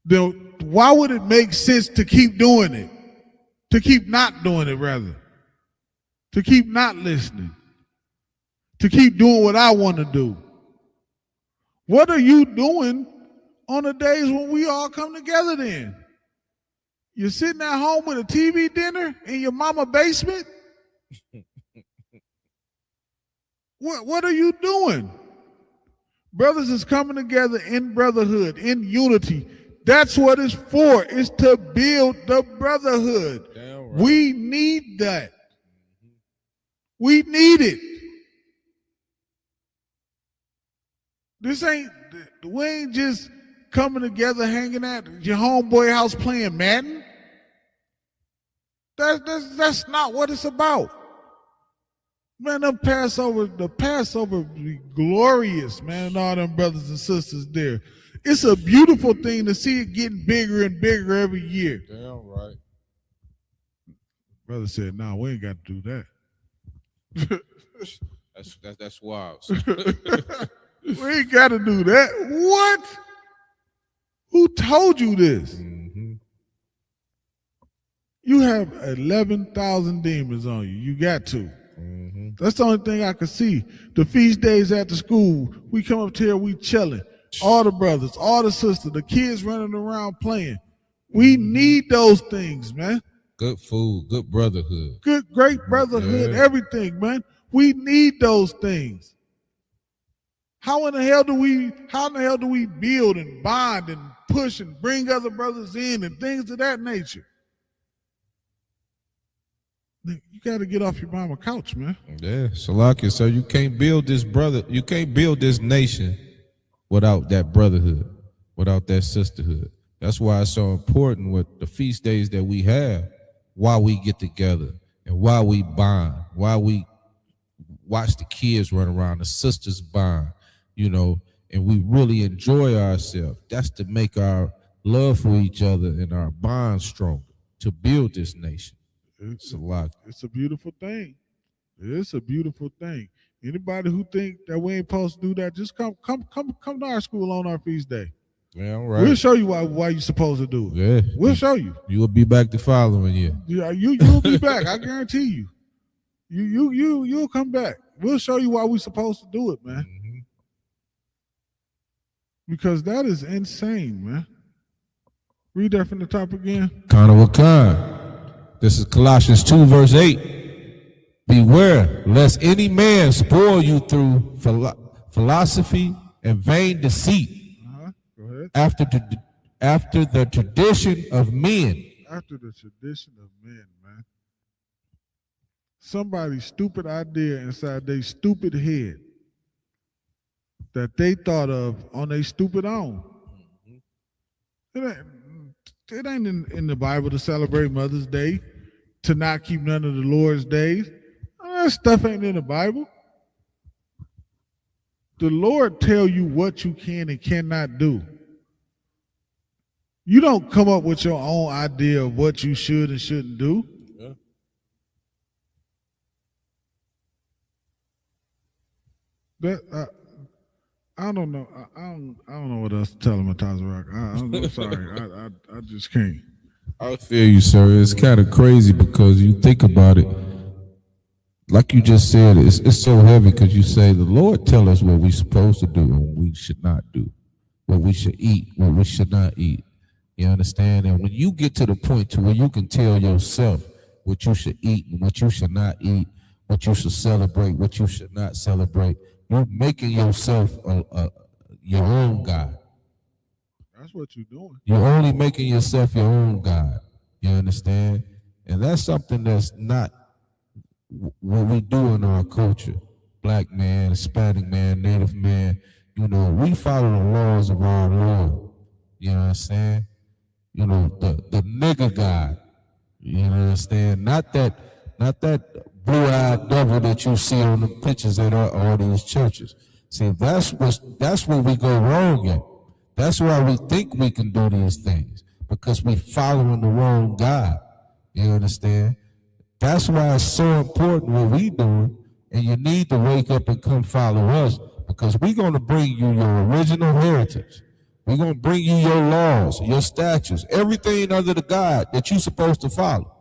Then why would it make sense to keep doing it? To keep not doing it, rather. To keep not listening. To keep doing what I want to do. What are you doing on the days when we all come together then? You're sitting at home with a TV dinner in your mama basement? What are you doing? Brothers is coming together in brotherhood, in unity. That's what it's for. It's to build the brotherhood. Right. We need that. We need it. We ain't just coming together, hanging at your homeboy house playing Madden. That's not what it's about. Man, the Passover be glorious, man, and all them brothers and sisters there. It's a beautiful thing to see it getting bigger and bigger every year. Damn right. Brother said, "No, we ain't got to do that." that's wild. We ain't got to do that. What? Who told you this? Mm-hmm. You have 11,000 demons on you. You got to. Mm-hmm. That's the only thing I can see. The feast days at the school, we come up here, we chilling. All the brothers, all the sisters, the kids running around playing. We need those things, man. Good food, good brotherhood. Great brotherhood, everything, man. We need those things. How in the hell do we build and bond and push and bring other brothers in and things of that nature? You got to get off your mama couch, man. Yeah, Salakia. So you can't build this nation without that brotherhood, without that sisterhood. That's why it's so important with the feast days that we have, why we get together and why we bond, why we watch the kids run around, the sisters bond, and we really enjoy ourselves. That's to make our love for each other and our bond stronger, to build this nation. It's a beautiful thing. It's a beautiful thing. Anybody who think that we ain't supposed to do that, just come to our school on our feast day. Yeah, right. We'll show you why you're supposed to do it. Yeah, we'll show you. You will be back the following year. Yeah, you'll be back. I guarantee you. You'll come back. We'll show you why we're supposed to do it, man. Mm-hmm. Because that is insane, man. Read that from the top again. Kana Wakan. This is Colossians 2, verse 8. Beware, lest any man spoil you through philosophy and vain deceit. Go ahead. After the tradition of men. After the tradition of men, man. Somebody's stupid idea inside their stupid head that they thought of on their stupid own. It ain't in the Bible to celebrate Mother's Day, to not keep none of the Lord's days. That stuff ain't in the Bible. The Lord tell you what you can and cannot do. You don't come up with your own idea of what you should and shouldn't do. Yeah. That I don't know. I don't know what else to tell him, Rock. I'm sorry. I just can't. I feel you, sir. It's kind of crazy because you think about it. Like you just said, it's so heavy because you say the Lord tell us what we're supposed to do and what we should not do, what we should eat, what we should not eat. You understand? And when you get to the point to where you can tell yourself what you should eat and what you should not eat, what you should celebrate, what you should not celebrate, you're making yourself your own God. That's what you're doing. You're only making yourself your own God. You understand? And that's something that's not what we do in our culture. Black man, Hispanic man, Native man, we follow the laws of our Lord. You know what I'm saying? The nigger God. You understand? Not that blue-eyed devil that you see on the pictures at all these churches. See, that's where we go wrong at. That's why we think we can do these things. because we following the wrong God. You understand? That's why it's so important what we doing, and you need to wake up and come follow us, because we're going to bring you your original heritage. We're going to bring you your laws, your statutes, everything under the God that you're supposed to follow.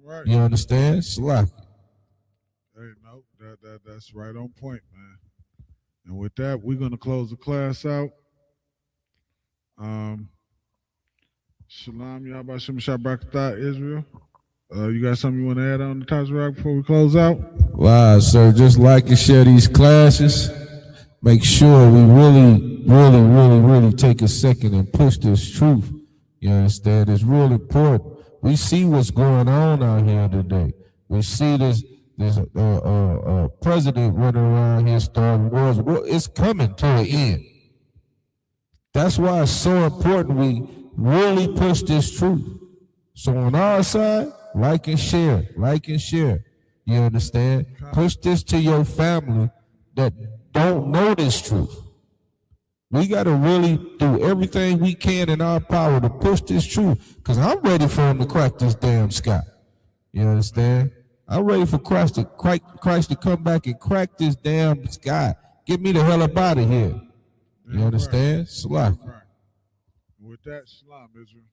Right. You understand? Slack. Hey, no, that's right on point, man. And with that, we're going to close the class out. Shalom, Yahbashim Shabrakatah, Israel. You got something you want to add on the Tazarach before we close out? Wow, so just like and share these classes. Make sure we really take a second and push this truth. You understand? It's real important. We see what's going on out here today. We see this president running around here starting wars. Well, it's coming to an end. That's why it's so important we really push this truth. So on our side, like and share. You understand? Push this to your family that don't know this truth. We got to really do everything we can in our power to push this truth, because I'm ready for him to crack this damn sky. You understand? I'm ready for Christ to come back and crack this damn sky. Get me the hell up out of here. You understand? Right. Salah. Right. With that, Shalom, Israel.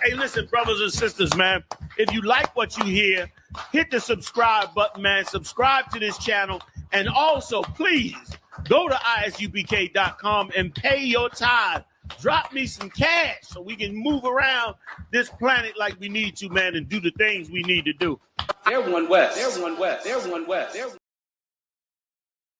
Hey, listen, brothers and sisters, man, if you like what you hear, hit the subscribe button, man. Subscribe to this channel. And also, please, go to isupk.com and pay your tithe. Drop me some cash so we can move around this planet like we need to, man, and do the things we need to do. They're one West.